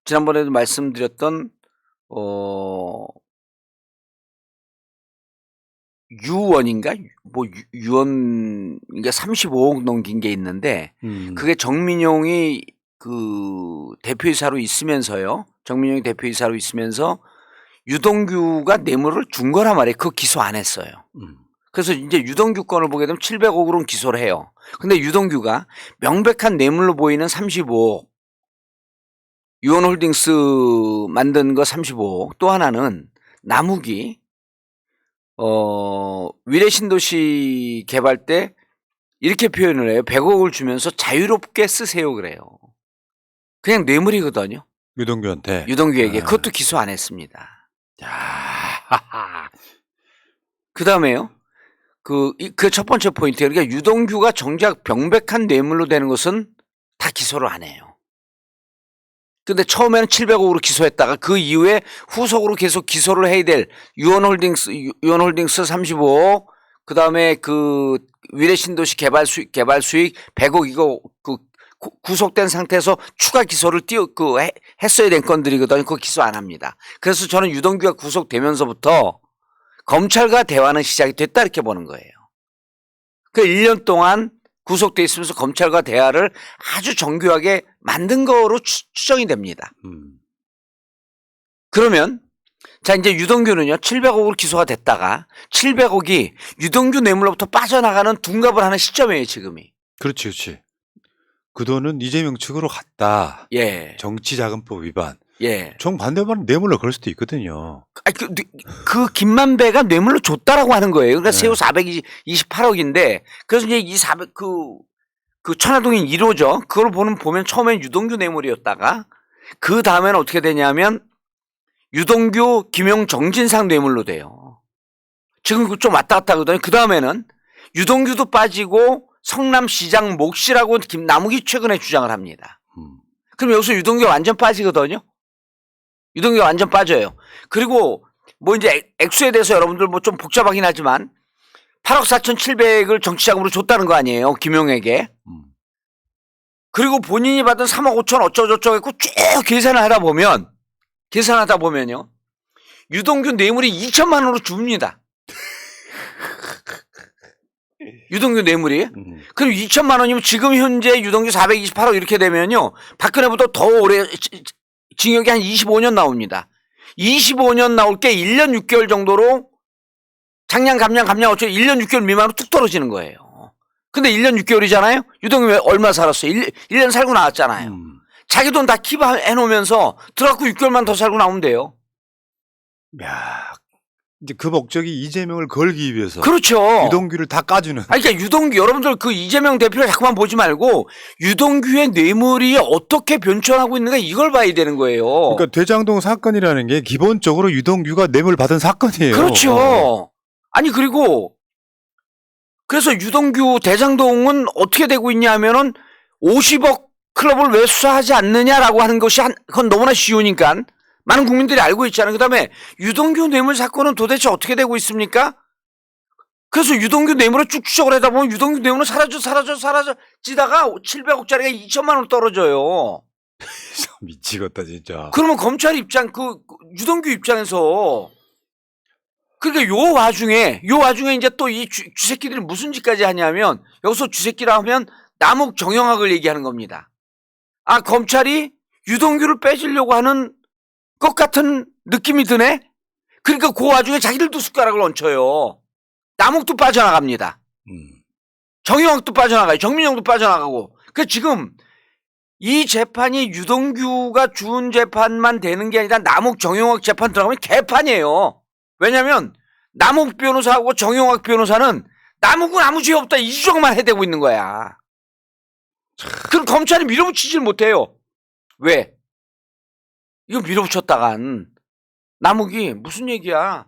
지난번에도 말씀드렸던 유원인가 유원인가 35억 넘긴 게 있는데 그게 정민용이 대표이사로 있으면서요. 정민용이 대표이사로 있으면서 유동규가 뇌물을 준 거란 말이에요. 그거 기소 안 했어요. 그래서 이제 유동규 건을 보게 되면 700억으로는 기소를 해요. 근데 유동규가 명백한 뇌물로 보이는 35억, 유원홀딩스 만든 거 35억, 또 하나는 남욱이 위례신도시 개발 때 이렇게 표현을 해요. 100억을 주면서 자유롭게 쓰세요 그래요. 그냥 뇌물이거든요.
유동규한테.
유동규에게. 그것도 기소 안 했습니다. 그 다음에요. 그 첫 번째 포인트예요. 그러니까 유동규가 정작 명백한 뇌물로 되는 것은 다 기소를 안 해요. 근데 처음에는 700억으로 기소했다가 그 이후에 후속으로 계속 기소를 해야 될 유원홀딩스 35억, 그 다음에 위례신도시 개발 수익 100억 이거 구속된 상태에서 추가 기소를 했어야 된 건들이거든요. 그거 기소 안 합니다. 그래서 저는 유동규가 구속되면서부터 검찰과 대화는 시작이 됐다 이렇게 보는 거예요. 그 1년 동안 구속돼 있으면서 검찰과 대화를 아주 정교하게 만든 거로 추정이 됩니다. 그러면 자 이제 유동규는요 700억으로 기소가 됐다가 700억이 유동규 뇌물로부터 빠져나가는 둔갑을 하는 시점이에요 지금이.
그렇지. 그 돈은 이재명 측으로 갔다.
예.
정치자금법 위반.
예.
정반대만 뇌물로 그럴 수도 있거든요.
그 김만배가 뇌물로 줬다라고 하는 거예요. 그러니까 세후 428억인데 그래서 이제 그 천화동인 1호죠. 그걸 보면 처음엔 유동규 뇌물이었다가 그 다음에는 어떻게 되냐면 유동규, 김용, 정진상 뇌물로 돼요. 지금 좀 왔다 갔다 하거든요. 그 다음에는 유동규도 빠지고 성남시장 몫이라고 남욱이 최근에 주장을 합니다. 그럼 여기서 유동규가 완전 빠지거든요. 유동규가 완전 빠져요. 그리고 뭐 이제 액수에 대해서 여러분들 뭐 좀 복잡하긴 하지만 8억 4,700을 정치자금으로 줬다는 거 아니에요. 김용에게. 그리고 본인이 받은 3억 5천 어쩌고저쩌고 했고 쭉 계산을 하다 보면요. 유동규 뇌물이 2천만 원으로 줍니다. 유동규 뇌물이. 그럼 2천만 원이면 지금 현재 유동규 428억 이렇게 되면요. 박근혜보다 더 오래 징역이 한 25년 나옵니다. 25년 나올 게 1년 6개월 정도로 작년 감량 어쩌고 1년 6개월 미만으로 뚝 떨어지는 거예요. 근데 1년 6개월이잖아요. 유동규 얼마 살았어요? 1년 살고 나왔잖아요. 자기 돈 다 킵해 놓으면서 들어갖고 6개월만 더 살고 나오면 돼요.
야, 이제 그 목적이 이재명을 걸기 위해서.
그렇죠.
유동규를 다 까주는.
그러니까 유동규 여러분들 그 이재명 대표를 자꾸만 보지 말고 유동규의 뇌물이 어떻게 변천하고 있는가 이걸 봐야 되는 거예요.
그러니까 대장동 사건이라는 게 기본적으로 유동규가 뇌물 받은 사건이에요.
그렇죠. 아니 그리고 그래서 유동규 대장동은 어떻게 되고 있냐 하면은 50억 클럽을 왜 수사하지 않느냐라고 하는 것이 그건 너무나 쉬우니까 많은 국민들이 알고 있잖아요. 그다음에 유동규 뇌물 사건은 도대체 어떻게 되고 있습니까? 그래서 유동규 뇌물을 쭉 추적을 하다 보면 유동규 뇌물은 사라지다가 700억짜리가 2천만 원 떨어져요.
미치겠다 진짜.
그러면 검찰 입장 유동규 입장에서 그러니까 요 와중에 이제 또 이 쥐새끼들이 무슨 짓까지 하냐면 여기서 쥐새끼라 하면 남욱 정영학을 얘기하는 겁니다. 아 검찰이 유동규를 빼주려고 하는 것 같은 느낌이 드네. 그러니까 그 와중에 자기들도 숟가락을 얹혀요. 남욱도 빠져나갑니다. 정영학도 빠져나가요. 정민영도 빠져나가고. 그 지금 이 재판이 유동규가 준 재판만 되는 게 아니라 남욱 정영학 재판 들어가면 개판이에요. 왜냐하면 남욱 변호사하고 정영학 변호사는 남욱은 아무 죄 없다 이 주장만 해대고 있는 거야. 그럼 검찰이 밀어붙이질 못해요. 왜? 이거 밀어붙였다간 남욱이 무슨 얘기야?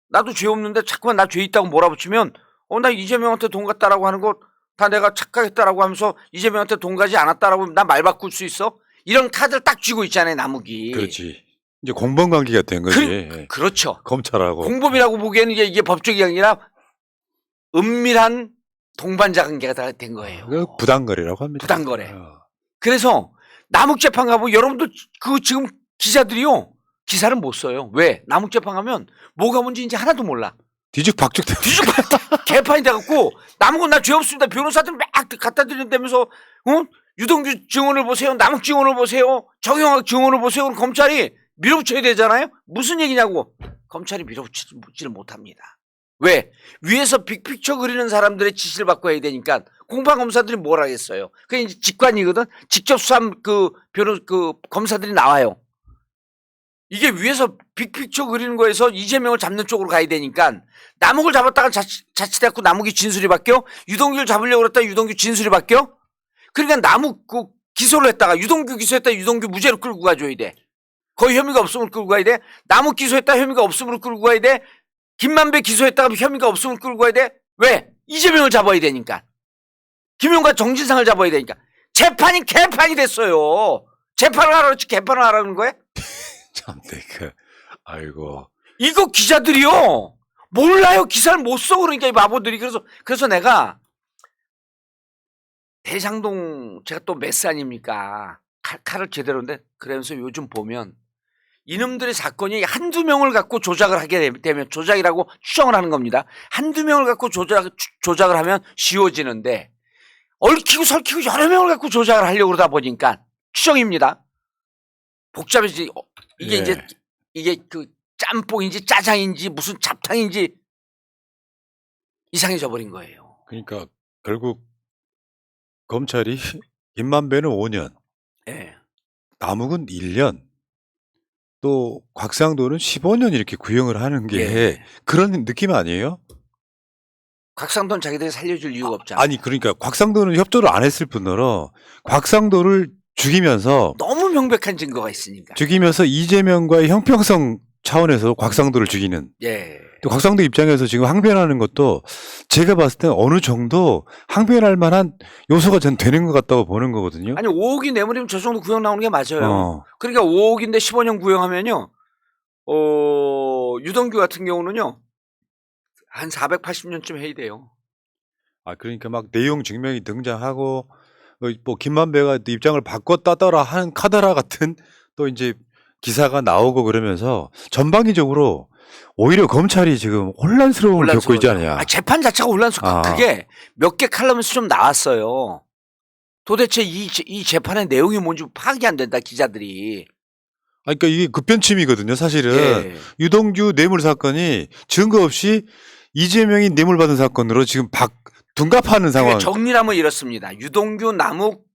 나도 죄 없는데 자꾸만 나 죄 있다고 몰아붙이면 나 이재명한테 돈 갔다라고 하는 거 다 내가 착각했다라고 하면서 이재명한테 돈 가지 않았다라고 나 말 바꿀 수 있어? 이런 카드를 딱 쥐고 있잖아요 남욱이.
그렇지. 이제 공범 관계가 된 거지.
그렇죠.
검찰하고.
공범이라고 보기에는 이게 법적이 아니라 은밀한 동반자 관계가 다 된 거예요.
부당거래라고 합니다.
부당거래. 그래서 남욱재판 가보면 여러분도 그 지금 기자들이요. 기사를 못 써요. 왜? 남욱재판 가면 뭐가 문제인지 하나도 몰라.
뒤죽박죽
개판이 돼갖고 남욱은 나 죄 없습니다. 변호사들 막 갖다 드린다면서 유동규 증언을 보세요. 남욱 증언을 보세요. 정영학 증언을 보세요. 그럼 검찰이 밀어붙여야 되잖아요. 무슨 얘기냐고. 검찰이 밀어붙이지를 못합니다. 왜? 위에서 빅픽처 그리는 사람들의 지시를 받고 해야 되니까 공판검사들이 뭘 하겠어요. 그게 이제 직관이거든. 직접 수사한 그 검사들이 나와요. 이게 위에서 빅픽처 그리는 거에서 이재명을 잡는 쪽으로 가야 되니까 남욱을 잡았다가 자칫해갖고 남욱이 진술이 바뀌어. 유동규를 잡으려고 그랬다가 유동규 진술이 바뀌어. 그러니까 남욱 기소를 했다가 유동규 기소했다가 유동규 무죄로 끌고 가줘야 돼. 거의 혐의가 없음을 끌고 가야 돼. 남욱 기소했다가 혐의가 없음으로 끌고 가야 돼. 김만배 기소했다가 혐의가 없음을 끌고 가야 돼. 왜? 이재명을 잡아야 되니까. 김용과 정진상을 잡아야 되니까. 재판이 개판이 됐어요. 재판을 하라 그랬지 개판을 하라는 거야?
참, 아이고.
이거 기자들이요. 몰라요. 기사를 못 써. 그러니까 이 바보들이. 그래서 내가 대장동 제가 또 메스 아닙니까? 칼을 제대로인데 그러면서 요즘 보면 이놈들의 사건이 한두 명을 갖고 조작을 하게 되면 조작이라고 추정을 하는 겁니다. 한두 명을 갖고 조작을 하면 쉬워지는데 얽히고 설키고 여러 명을 갖고 조작을 하려고 그러다 보니까 추정입니다. 복잡해지. 이게
예.
이게 그 짬뽕인지 짜장인지 무슨 잡탕인지 이상해져 버린 거예요.
그러니까 결국 검찰이 김만배는 5년,
예.
남욱은 1년, 또 곽상도는 15년 이렇게 구형을 하는 게
예.
그런 느낌 아니에요?
곽상도는 자기들이 살려줄 이유가 없잖아.
아니 그러니까 곽상도는 협조를 안 했을 뿐더러 곽상도를 죽이면서
너무 명백한 증거가 있으니까.
이재명과의 형평성 차원에서 곽상도를 죽이는.
예.
또 곽상도 입장에서 지금 항변하는 것도 제가 봤을 때 어느 정도 항변할 만한 요소가 전 되는 것 같다고 보는 거거든요.
아니 5억이 뇌물이면 저 정도 구형 나오는 게 맞아요. 그러니까 5억인데 15년 구형하면요. 유동규 같은 경우는요. 한 480년쯤 해야 돼요.
아 그러니까 막 내용 증명이 등장하고 뭐 김만배가 또 입장을 바꿨다더라 하는 카더라 같은 또 이제 기사가 나오고 그러면서 전방위적으로 오히려 검찰이 지금 혼란스러움을 겪고 있지 않냐.
재판 자체가 혼란스러워. 그게 몇 개 칼럼에서 좀 나왔어요. 도대체 이 재판의 내용이 뭔지 파악이 안 된다 기자들이.
그러니까 이게 급변침이거든요. 사실은
예.
유동규 뇌물 사건이 증거 없이 이재명이 뇌물 받은 사건으로 지금 둔갑하는 상황.
정리하면 이렇습니다. 유동규, 남욱,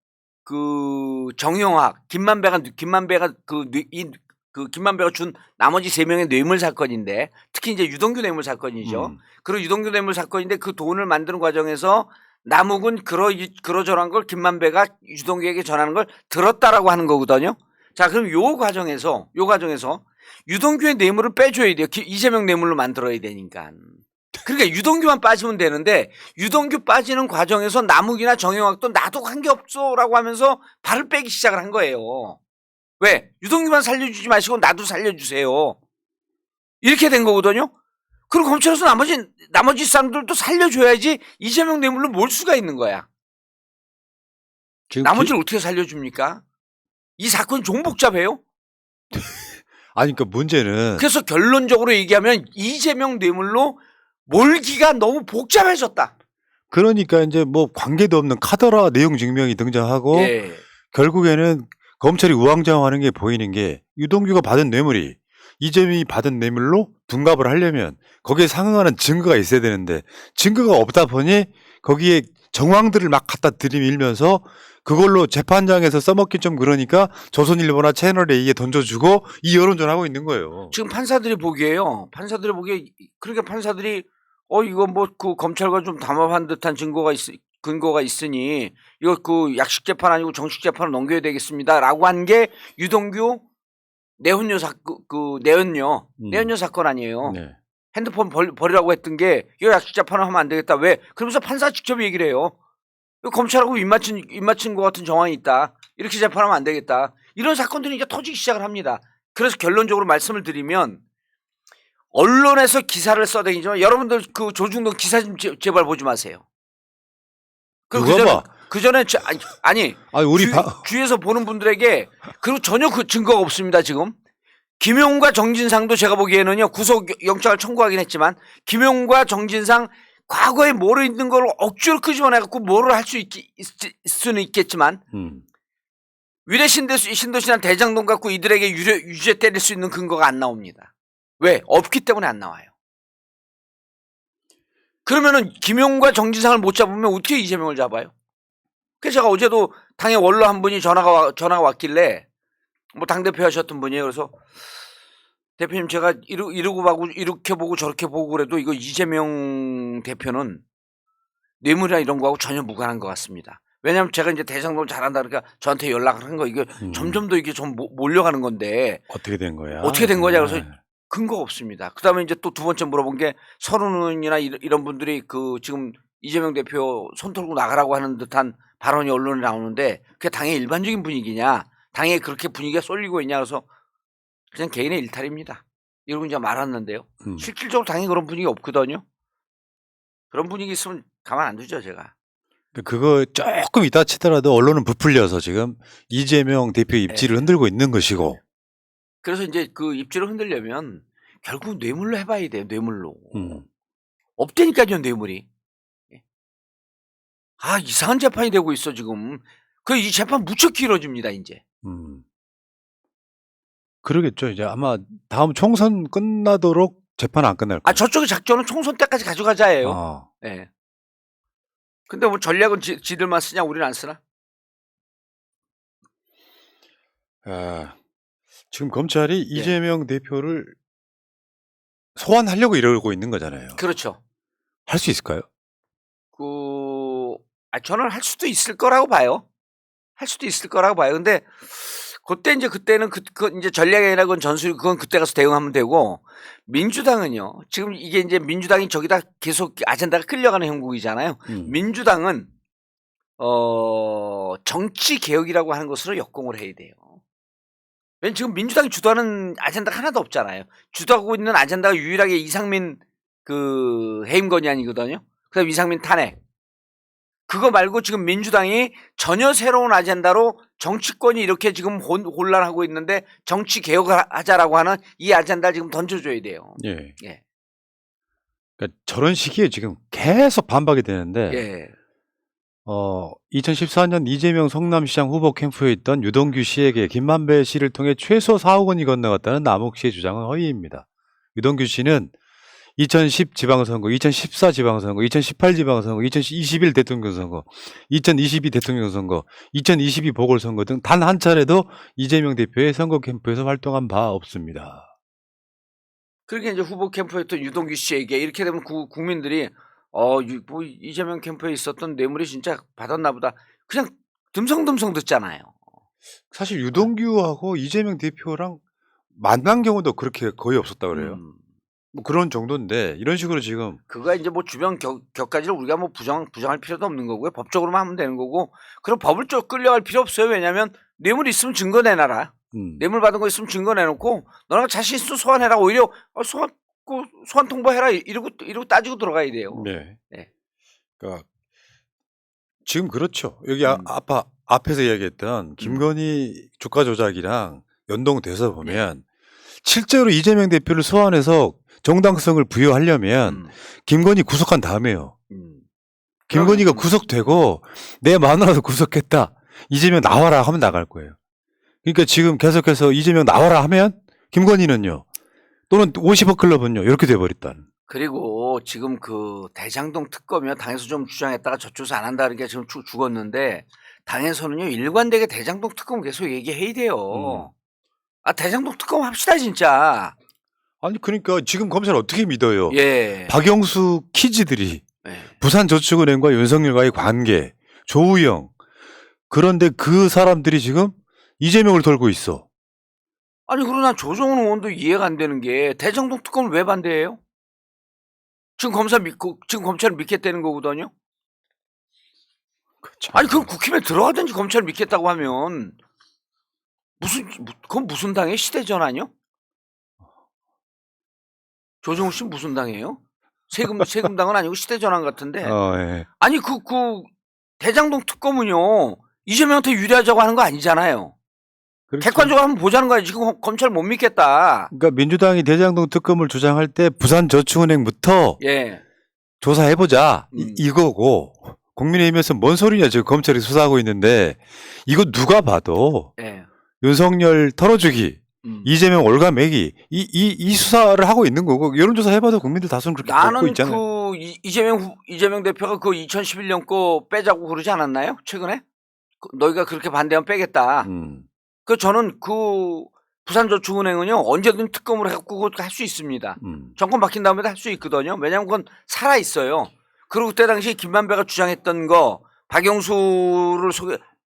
정영학, 김만배가 김만배가 준 나머지 3명의 뇌물 사건인데 특히 이제 유동규 뇌물 사건이죠. 그리고 유동규 뇌물 사건인데 그 돈을 만드는 과정에서 남욱은 그러저러한 걸 김만배가 유동규에게 전하는 걸 들었다라고 하는 거거든요. 자, 그럼 요 과정에서 유동규의 뇌물을 빼줘야 돼요. 이재명 뇌물로 만들어야 되니까. 그러니까 유동규만 빠지면 되는데 유동규 빠지는 과정에서 남욱이나 정영학도 나도 관계없어라고 하면서 발을 빼기 시작을 한 거예요. 왜? 유동규만 살려주지 마시고 나도 살려주세요. 이렇게 된 거거든요. 그리고 검찰에서 나머지 사람들도 살려줘야지 이재명 뇌물로 몰 수가 있는 거야. 나머지를 어떻게 살려줍니까? 이 사건이 좀 복잡해요.
아니 그러니까 문제는
그래서 결론적으로 얘기하면 이재명 뇌물로 몰기가 너무 복잡해졌다.
그러니까 이제 뭐 관계도 없는 카더라 내용 증명이 등장하고
예.
결국에는 검찰이 우왕좌왕하는 게 보이는 게 유동규가 받은 뇌물이 이재명이 받은 뇌물로 둔갑을 하려면 거기에 상응하는 증거가 있어야 되는데 증거가 없다 보니 거기에 정황들을 막 갖다 들이밀면서 그걸로 재판장에서 써먹기 좀 그러니까 조선일보나 채널A에 던져주고 이 여론전하고 있는 거예요.
지금 판사들이 보기에 그러니까 판사들이 이거 뭐 그 검찰과 좀 담합한 듯한 근거가 있으니 이거 그 약식 재판 아니고 정식 재판을 넘겨야 되겠습니다라고 한 게 유동규 내혼녀 내혼녀 사건 아니에요.
네.
핸드폰 버리라고 했던 게 이거 약식 재판을 하면 안 되겠다. 왜? 그러면서 판사 직접 얘기를 해요. 검찰하고 입맞춘 것 같은 정황이 있다. 이렇게 재판하면 안 되겠다. 이런 사건들이 이제 터지기 시작을 합니다. 그래서 결론적으로 말씀을 드리면 언론에서 기사를 써다니지만 여러분들 그 조중동 기사 좀 제발 보지 마세요. 그 전에 아니
우리
주위에서 보는 분들에게 그리고 전혀 그 증거가 없습니다. 지금 김용과 정진상도 제가 보기에는요 구속 영장을 청구하긴 했지만 김용과 정진상 과거에 뭐로 있는 걸 억지로 끄집어내갖고 뭐를 할 수는 있겠지만 위례 신도시나 대장동 갖고 이들에게 유죄 때릴 수 있는 근거가 안 나옵니다. 왜? 없기 때문에 안 나와요. 그러면은 김용과 정진상을 못 잡으면 어떻게 이재명을 잡아요? 그래서 제가 어제도 당의 원로 한 분이 전화가 왔길래 뭐 당대표 하셨던 분이에요. 그래서 대표님 제가 이렇게 보고 저렇게 보고 그래도 이거 이재명 대표는 뇌물이나 이런 거하고 전혀 무관한 것 같습니다. 왜냐하면 제가 이제 대장동 잘한다 그러니까 저한테 연락을 한 거 이게 점점 더 이게 좀 몰려가는 건데
어떻게 된 거야?
어떻게 된 거냐 그래서 근거가 없습니다. 그다음에 이제 또 두 번째 물어본 게 서른이나 이런 분들이 그 지금 이재명 대표 손 털고 나가라고 하는 듯한 발언이 언론에 나오는데 그게 당의 일반적인 분위기냐, 당에 그렇게 분위기가 쏠리고 있냐 그래서 그냥 개인의 일탈입니다. 이러고 이제 말았는데요. 실질적으로 당에 그런 분위기 없거든요. 그런 분위기 있으면 가만 안 두죠 제가.
그거 조금 이따 치더라도 언론은 부풀려서 지금 이재명 대표 입지를 흔들고 있는 것이고.
그래서 이제 그 입지를 흔들려면 결국 뇌물로 해봐야 돼요. 뇌물로. 없다니까요 뇌물이. 이상한 재판이 되고 있어 지금. 이 재판 무척 길어집니다 이제.
그러겠죠. 이제 아마 다음 총선 끝나도록 재판 안 끝날 거예요.
저쪽의 작전은 총선 때까지 가져가자예요. 네. 근데 뭐 전략은 지들만 쓰냐 우리는 안 쓰나?
지금 검찰이 이재명 대표를 소환하려고 이러고 있는 거잖아요.
그렇죠.
할 수 있을까요?
저는 할 수도 있을 거라고 봐요. 할 수도 있을 거라고 봐요. 근데 그때는 이제 전략이 아니라 그건 전술이 그건 그때 가서 대응하면 되고 민주당은요. 지금 이게 이제 민주당이 저기다 계속 아젠다가 끌려가는 형국이잖아요. 민주당은 정치 개혁이라고 하는 것으로 역공을 해야 돼요. 왜냐면 지금 민주당이 주도하는 아젠다가 하나도 없잖아요. 주도하고 있는 아젠다가 유일하게 이상민 해임 건의안이거든요. 그다음 이상민 탄핵. 그거 말고 지금 민주당이 전혀 새로운 아젠다로 정치권이 이렇게 지금 혼란하고 있는데 정치 개혁을 하자라고 하는 이 아젠다를 지금 던져줘야 돼요.
예. 그러니까 저런 시기에 지금 계속 반박이 되는데 2014년 이재명 성남시장 후보 캠프에 있던 유동규 씨에게 김만배 씨를 통해 최소 4억 원이 건너갔다는 남욱 씨의 주장은 허위입니다. 유동규 씨는 2010 지방선거, 2014 지방선거, 2018 지방선거, 2021 대통령선거, 2022 대통령선거, 2022 보궐선거 등 단 한 차례도 이재명 대표의 선거 캠프에서 활동한 바 없습니다.
그렇게 이제 후보 캠프였던 유동규 씨에게 이렇게 되면 국민들이 뭐 이재명 캠프에 있었던 뇌물이 진짜 받았나 보다. 그냥 듬성듬성 듣잖아요.
사실 유동규하고 이재명 대표랑 만난 경우도 그렇게 거의 없었다 그래요. 뭐 그런 정도인데 이런 식으로 지금
그거 이제 뭐 주변 격가지를 우리가 뭐 부정할 필요도 없는 거고요. 법적으로만 하면 되는 거고 그럼 법을 좀 끌려갈 필요 없어요. 왜냐하면 뇌물 있으면 증거 내놔라. 뇌물 받은 거 있으면 증거 내놓고 너네가 자신 있으면 소환해라. 오히려 소환 통보해라. 이러고 따지고 들어가야 돼요.
네. 그러니까 지금 그렇죠. 여기 앞에서 이야기했던 김건희 주가 조작이랑 연동돼서 보면 실제로 이재명 대표를 소환해서 정당성을 부여하려면 김건희 구속한 다음에요. 김건희가 구속되고 내 마누라도 구속했다. 이재명 나와라 하면 나갈 거예요. 그러니까 지금 계속해서 이재명 나와라 하면 김건희는요. 또는 50억 클럽은요. 이렇게 돼버렸다는.
그리고 지금 대장동 특검이요. 당에서 좀 주장했다가 저쪽에서 안 한다는 게 지금 죽었는데 당에서는요. 일관되게 대장동 특검 계속 얘기해야 돼요. 대장동 특검 합시다 진짜.
아니 그러니까 지금 검찰 어떻게 믿어요?
예.
박영수 키즈들이 부산저축은행과 윤석열과의 관계, 조우영 그런데 그 사람들이 지금 이재명을 돌고 있어.
아니 그러나 조정훈 의원도 이해가 안 되는 게 대장동 특검을 왜 반대해요? 지금 검찰을 믿겠다는 거거든요. 아니 그럼 국힘에 들어가든지 검찰을 믿겠다고 하면 그건 무슨 당이에요? 시대전환이요? 조정우 씨 무슨 당이에요? 세금당은 아니고 시대전환 같은데.
예.
아니 그 대장동 특검은요 이재명한테 유리하자고 하는 거 아니잖아요.
그렇죠.
객관적으로 한번 보자는 거야. 지금 검찰 못 믿겠다.
그러니까 민주당이 대장동 특검을 주장할 때 부산저축은행부터
예.
조사해보자 이거고, 국민의힘에서 뭔 소리냐 지금 검찰이 수사하고 있는데, 이거 누가 봐도
예.
윤석열 털어주기, 이재명 올가매기, 이 수사를 하고 있는 거고, 여론조사 해봐도 국민들 다수는 그렇게 보고 있잖아요.
나는 이재명 대표가 그 2011년 거 빼자고 그러지 않았나요? 최근에? 너희가 그렇게 반대하면 빼겠다. 저는 부산저축은행은요 언제든 특검을 해갖고 할 수 있습니다. 정권 바뀐 다음에도 할 수 있거든요. 왜냐하면 그건 살아 있어요. 그리고 그때 당시 김만배가 주장했던 거 박영수를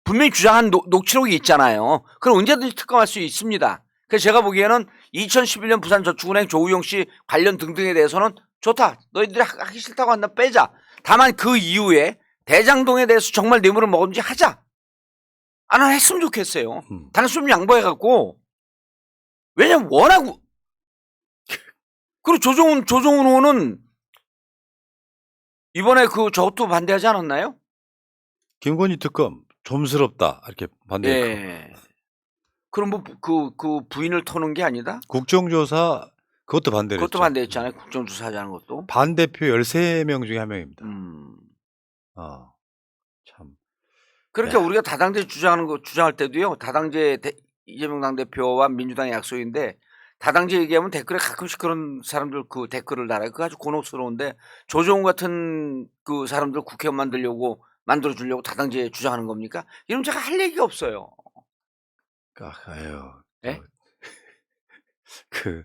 분명히 주장한 녹취록이 있잖아요. 그럼 언제든지 특검할 수 있습니다. 그래서 제가 보기에는 2011년 부산저축은행 조우영 씨 관련 등등에 대해서는 좋다. 너희들이 하기 싫다고 한다 빼자. 다만 그 이후에 대장동에 대해서 정말 뇌물을 먹었는지 하자. 안 했으면 좋겠어요. 단순히 양보해갖고. 왜냐면 워낙 그리고 조정훈 의원은 이번에 저것도 반대하지 않았나요?
김건희 특검 좀스럽다 이렇게 반대했고.
예. 그럼 뭐 그 부인을 터는 게 아니다?
국정조사 그것도 반대했죠.
그것도 반대했잖아요. 국정조사 하자는 것도.
반대표 13명 중에 한 명입니다. 참.
그러니까 우리가 다당제 주장할 때도요. 다당제 이재명 당대표와 민주당의 약속인데 다당제 얘기하면 댓글에 가끔씩 그런 사람들 그 댓글을 달아요. 그거 아주 곤혹스러운데 조정우 같은 그 사람들 국회의원 만들어주려고 다당제 주장하는 겁니까? 이러면 제가 할 얘기가 없어요.
아유.
예?
그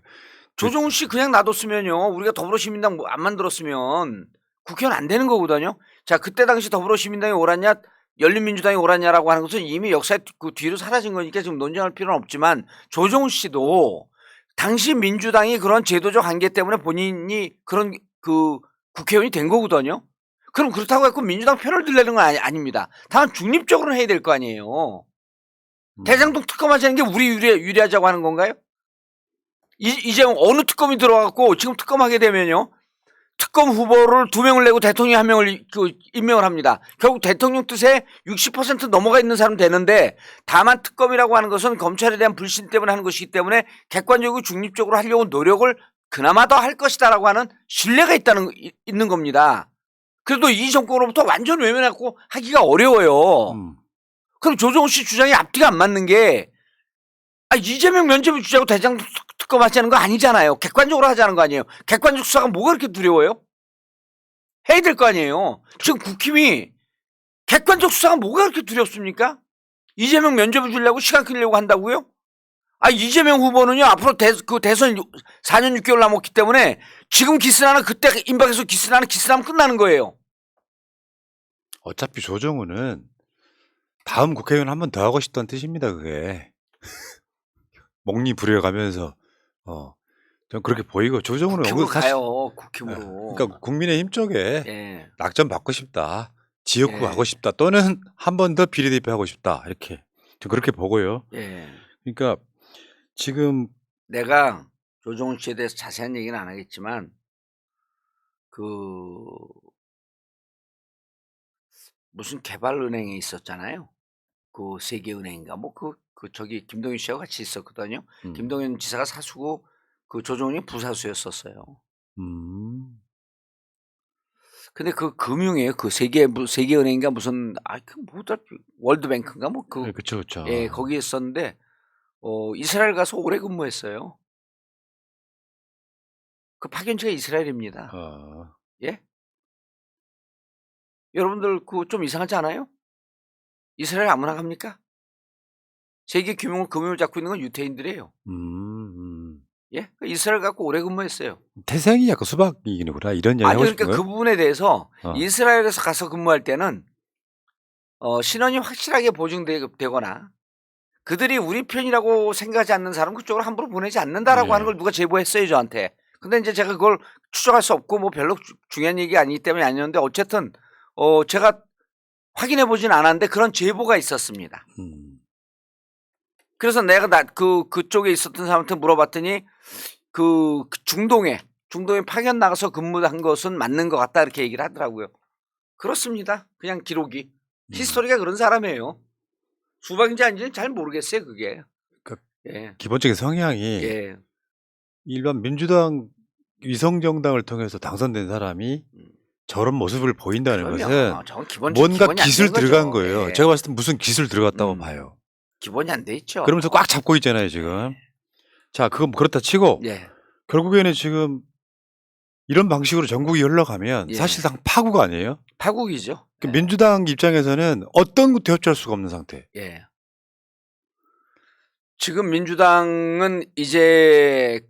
조정훈 씨 그냥 놔뒀으면요. 우리가 더불어시민당 안 만들었으면 국회의원 안 되는 거거든요. 자, 그때 당시 더불어시민당이 옳았냐, 열린민주당이 옳았냐라고 하는 것은 이미 역사의 그 뒤로 사라진 거니까 지금 논쟁할 필요는 없지만 조정훈 씨도 당시 민주당이 그런 제도적 한계 때문에 본인이 그런 그 국회의원이 된 거거든요. 그럼 그렇다고 해서 민주당 편을 들려는 건 아닙니다. 다만 중립적으로는 해야 될 거 아니에요. 대장동 특검하자는 게 우리 유리하자고 하는 건가요? 이제 어느 특검이 들어갔고 지금 특검하게 되면요. 특검 후보를 2명을 내고 대통령이 1명을 임명을 합니다. 결국 대통령 뜻에 60% 넘어가 있는 사람 되는데 다만 특검이라고 하는 것은 검찰에 대한 불신 때문에 하는 것이기 때문에 객관적이고 중립적으로 하려고 노력을 그나마 더 할 것이다라고 하는 신뢰가 있는 겁니다. 그래도 이 정권으로부터 완전 외면하고 하기가 어려워요. 그럼 조정우 씨 주장이 앞뒤가 안 맞는 게 이재명 면접을 주자고 대장동 특검 하자는 거 아니잖아요. 객관적으로 하자는 거 아니에요. 객관적 수사가 뭐가 그렇게 두려워요? 해야 될 거 아니에요. 지금 국힘이 객관적 수사가 뭐가 그렇게 두렵습니까? 이재명 면접을 주려고 시간 끌려고 한다고요? 이재명 후보는요 앞으로 대선 4년 6개월 남았기 때문에 지금 기스나는 그때 임박해서 기스나면 끝나는 거예요.
어차피 조정우는 다음 국회의원 한 번 더 하고 싶다는 뜻입니다. 그게 목리 부려가면서 전 그렇게 보이고 조정우는
국힘으로 가요. 국힘으로.
그러니까 국민의힘 쪽에 낙점 받고 싶다, 지역구 하고 싶다, 또는 한 번 더 비례대표 하고 싶다 이렇게 저 그렇게 보고요. 그러니까 지금
내가 조정훈 씨에 대해서 자세한 얘기는 안 하겠지만 무슨 개발은행에 있었잖아요. 그 세계은행인가 저기 김동연 씨하고 같이 있었거든요. 김동연 지사가 사수고 그 조정훈이 부사수였었어요. 근데 그 금융이에요. 그 세계은행인가 무슨 월드뱅크인가
그렇죠.
예, 거기 있었는데 이스라엘 가서 오래 근무했어요. 그 파견지가 이스라엘입니다. 예? 여러분들 좀 이상하지 않아요? 이스라엘 아무나 갑니까? 세계 금융을 잡고 있는 건 유태인들이에요. 예? 이스라엘 갖고 오래 근무했어요.
태생이 약간 수박이구나 이런 이야기 하고 싶은
그러니까
거예요?
그 부분에 대해서 이스라엘에서 가서 근무할 때는 신원이 확실하게 보증되거나 그들이 우리 편이라고 생각하지 않는 사람 그쪽으로 함부로 보내지 않는다라고 하는 걸 누가 제보했어요 저한테. 근데 이제 제가 그걸 추적할 수 없고 별로 중요한 얘기 아니기 때문에 아니었는데 어쨌든 제가 확인해 보진 않았는데 그런 제보가 있었습니다. 그래서 내가 그쪽에 있었던 사람한테 물어봤더니 중동에 파견 나가서 근무한 것은 맞는 것 같다 이렇게 얘기를 하더라고요. 그렇습니다. 그냥 기록이. 히스토리가 그런 사람이에요. 수박인지 아닌지는 잘 모르겠어요, 그게. 예.
기본적인 성향이
예.
일반 민주당 위성정당을 통해서 당선된 사람이 저런 모습을 보인다는 것은 뭔가 기술 들어간 거예요.
예.
제가 봤을 때 무슨 기술 들어갔다고 봐요.
기본이 안 돼 있죠.
그러면서 꽉 잡고 있잖아요, 지금. 자, 그건 그렇다 치고
예.
결국에는 지금 이런 방식으로 전국이 흘러가면
예.
사실상 파국가 아니에요?
파국이죠.
그 민주당 입장에서는 어떤 것도 협조할 수가 없는 상태.
예. 지금 민주당은 이제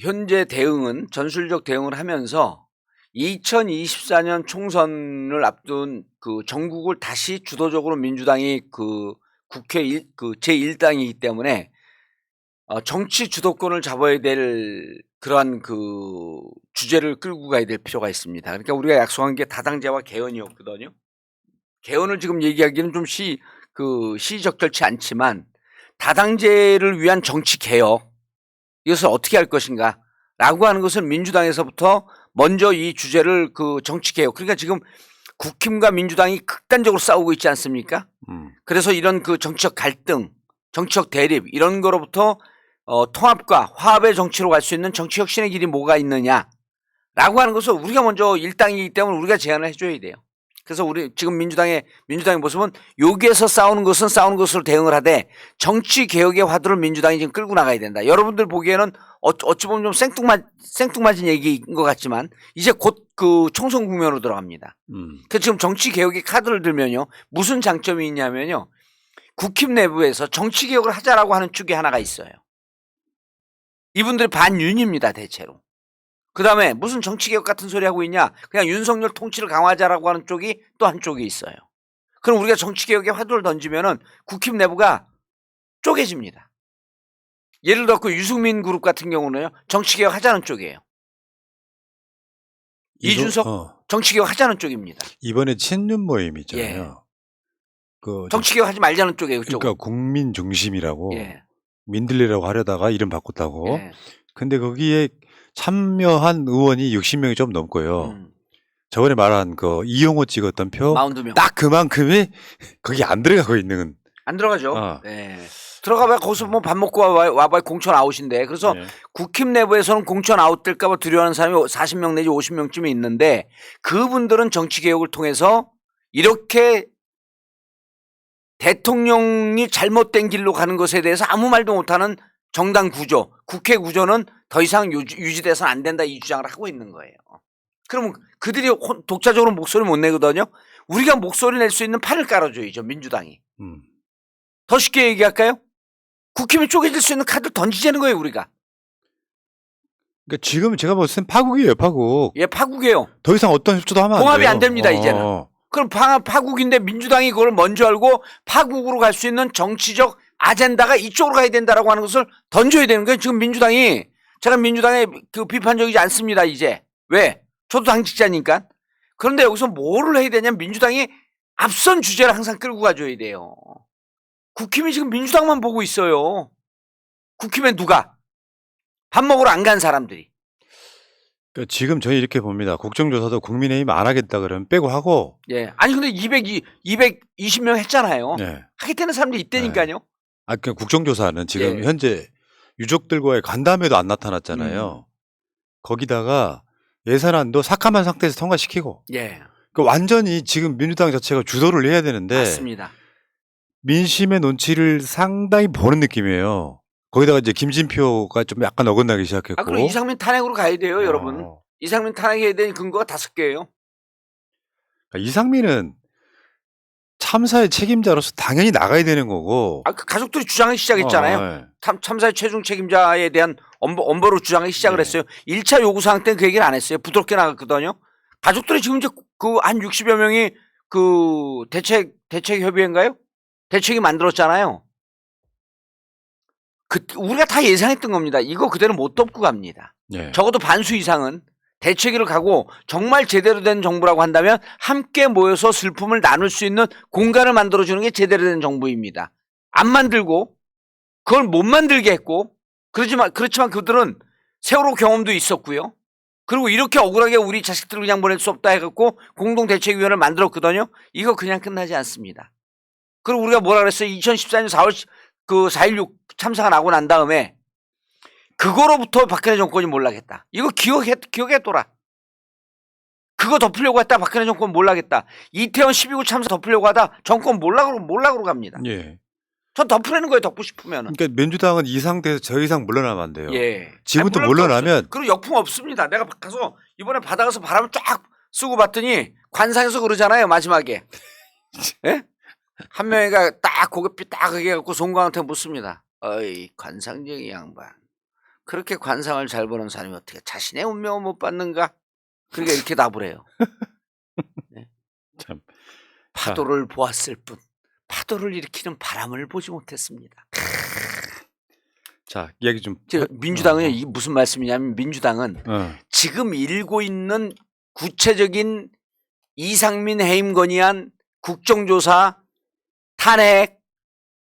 현재 대응은 전술적 대응을 하면서 2024년 총선을 앞둔 전국을 다시 주도적으로 민주당이 국회 제1당이기 때문에 정치 주도권을 잡아야 될 그러한 주제를 끌고 가야 될 필요가 있습니다. 그러니까 우리가 약속한 게 다당제와 개헌이었거든요. 개헌을 지금 얘기하기는 좀 시적절치 않지만 다당제를 위한 정치 개혁, 이것을 어떻게 할 것인가 라고 하는 것은 민주당에서부터 먼저 이 주제를 정치 개혁, 그러니까 지금 국힘과 민주당이 극단적으로 싸우고 있지 않습니까? 그래서 이런 정치적 갈등, 정치적 대립 이런 거로부터 통합과 화합의 정치로 갈 수 있는 정치 혁신의 길이 뭐가 있느냐라고 하는 것을 우리가 먼저 일당이기 때문에 우리가 제안을 해줘야 돼요. 그래서 우리 지금 민주당의 모습은 여기에서 싸우는 것은 싸우는 것으로 대응을 하되 정치 개혁의 화두를 민주당이 지금 끌고 나가야 된다. 여러분들 보기에는 어찌 보면 좀 생뚱맞은 얘기인 것 같지만 이제 곧 총선 국면으로 들어갑니다. 그래서 지금 정치 개혁의 카드를 들면요, 무슨 장점이 있냐면요, 국힘 내부에서 정치 개혁을 하자라고 하는 축이 하나가 있어요. 이분들이 반윤입니다, 대체로. 그 다음에 무슨 정치개혁 같은 소리 하고 있냐, 그냥 윤석열 통치를 강화하자라고 하는 쪽이 또 한쪽이 있어요. 그럼 우리가 정치개혁에 화두를 던지면은 국힘 내부가 쪼개집니다. 예를 들어 유승민 그룹 같은 경우는요, 정치개혁 하자는 쪽이에요. 이준석 정치개혁 하자는 쪽입니다.
이번에 친윤 모임 있잖아요.
예. 정치개혁 하지 말자는 쪽이에요.
그러니까 국민 중심이라고,
예.
민들레라고 하려다가 이름 바꿨다고.
예.
근데 거기에 참여한 의원이 60명이 좀 넘고요. 저번에 말한 이용호 찍었던 표 딱 그만큼이 거기 안 들어가고 있는.
안 들어가죠. 네. 들어가봐야 거기서 뭐 밥 먹고 와봐야 공천 아웃인데, 그래서 국힘 내부에서는 공천 아웃될까봐 두려워하는 사람이 40명 내지 50명쯤이 있는데, 그분들은 정치개혁을 통해서 이렇게 대통령이 잘못된 길로 가는 것에 대해서 아무 말도 못하는 정당 구조, 국회 구조는 더 이상 유지돼서는 안 된다, 이 주장을 하고 있는 거예요. 그러면 그들이 독자적으로 목소리 못 내거든요. 우리가 목소리 낼 수 있는 판을 깔아줘야죠, 민주당이. 더 쉽게 얘기할까요? 국힘이 쪼개질 수 있는 카드를 던지자는 거예요, 우리가.
그러니까 지금 제가 봤을 땐 파국이에요, 파국.
예, 파국이에요.
더 이상 어떤 협조도 하면 안 돼요.
봉합이 안 됩니다, 이제는. 그럼 파국인데 민주당이 그걸 먼저 알고 파국으로 갈 수 있는 정치적 아젠다가 이쪽으로 가야 된다라고 하는 것을 던져야 되는 거예요. 지금 제가 민주당에 비판적이지 않습니다, 이제. 왜? 저도 당직자니까. 그런데 여기서 뭐를 해야 되냐면 민주당이 앞선 주제를 항상 끌고 가줘야 돼요. 국힘이 지금 민주당만 보고 있어요. 국힘에 누가? 밥 먹으러 안 간 사람들이.
그러니까 지금 저희 이렇게 봅니다. 국정조사도 국민의힘 안 하겠다 그러면 빼고 하고.
예. 아니 근데 220명 했잖아요.
네.
하겠다는 사람들이 있다니까요.
네. 그러니까 국정조사는 지금 현재 유족들과의 간담회도 안 나타났잖아요. 거기다가 예산안도 삭감한 상태에서 통과시키고.
예.
그러니까 완전히 지금 민주당 자체가 주도를 해야 되는데.
맞습니다.
민심의 눈치를 상당히 보는 느낌이에요. 거기다가 이제 김진표가 좀 약간 어긋나기 시작했고.
그럼 이상민 탄핵으로 가야 돼요, 여러분. 이상민 탄핵해야 되는 근거가 5개예요.
그러니까 이상민은 참사의 책임자로서 당연히 나가야 되는 거고.
가족들이 주장을 시작했잖아요. 참사의 최종 책임자에 대한 엄벌로 주장을 시작을 했어요. 1차 요구사항 때는 그 얘기를 안 했어요. 부드럽게 나갔거든요. 가족들이 지금 이제 한 60여 명이 대책 협의회인가요? 대책이 만들었잖아요. 우리가 다 예상했던 겁니다. 이거 그대로 못 덮고 갑니다. 적어도 반수 이상은 대책위를 가고 정말 제대로 된 정부라고 한다면 함께 모여서 슬픔을 나눌 수 있는 공간을 만들어주는 게 제대로 된 정부입니다. 안 만들고 그걸 못 만들게 했고, 그렇지만 그들은 세월호 경험도 있었고요. 그리고 이렇게 억울하게 우리 자식들을 그냥 보낼 수 없다 해갖고 공동대책위원회를 만들었거든요. 이거 그냥 끝나지 않습니다. 그리고 우리가 뭐라 그랬어요? 2014년 4월 4.16 참사가 나고 난 다음에 그거로부터 박근혜 정권이 몰락했다. 이거 기억했더라. 그거 덮으려고 했다. 박근혜 정권 몰락했다. 이태원 12구 참사 덮으려고 하다 정권 몰락으로 갑니다.
예.
전 덮으려는 거예요. 덮고 싶으면.
그러니까 민주당은 이 상태에서 저 이상 물러나면 안 돼요.
예.
지금부터 물러나면.
그리고 역풍 없습니다. 내가 가서 이번에 바다가서 바람을 쫙 쐬고 봤더니 관상에서 그러잖아요. 마지막에. 예? 한 명이가 딱 고개 삐딱하게 해갖고 송광한테 묻습니다. 어이 관상쟁이 양반. 그렇게 관상을 잘 보는 사람이 어떻게 자신의 운명을 못 받는가? 그러니까 이렇게 답을 해요. 네?
참.
파도를 보았을 뿐 파도를 일으키는 바람을 보지 못했습니다.
자, 이야기 좀.
민주당은 이 무슨 말씀이냐면 민주당은 지금 일고 있는 구체적인 이상민 해임 건의안 국정조사 탄핵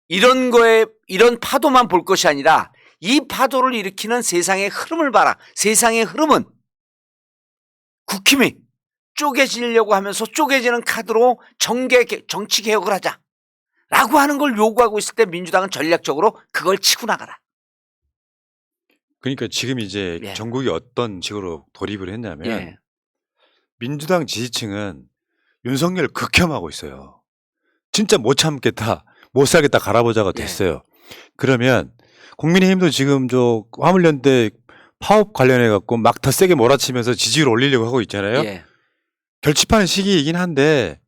이런 거에 이런 파도만 볼 것이 아니라 이 파도를 일으키는 세상의 흐름을 봐라. 세상의 흐름은 국힘이 쪼개지려고 하면서 쪼개지는 카드로 정치 개혁을 하자. 라고 하는 걸 요구하고 있을 때 민주당은 전략적으로 그걸 치고 나가라.
그러니까 지금 이제
예.
전국이 어떤 식으로 돌입을 했냐면
예.
민주당 지지층은 윤석열을 극혐하고 있어요. 진짜 못 참겠다, 못 살겠다 갈아보자가 됐어요. 예. 그러면 국민의힘도 지금 저 화물연대 파업 관련해 갖고 막 더 세게 몰아치면서 지지율 올리려고 하고 있잖아요.
예.
결집하는 시기이긴 한데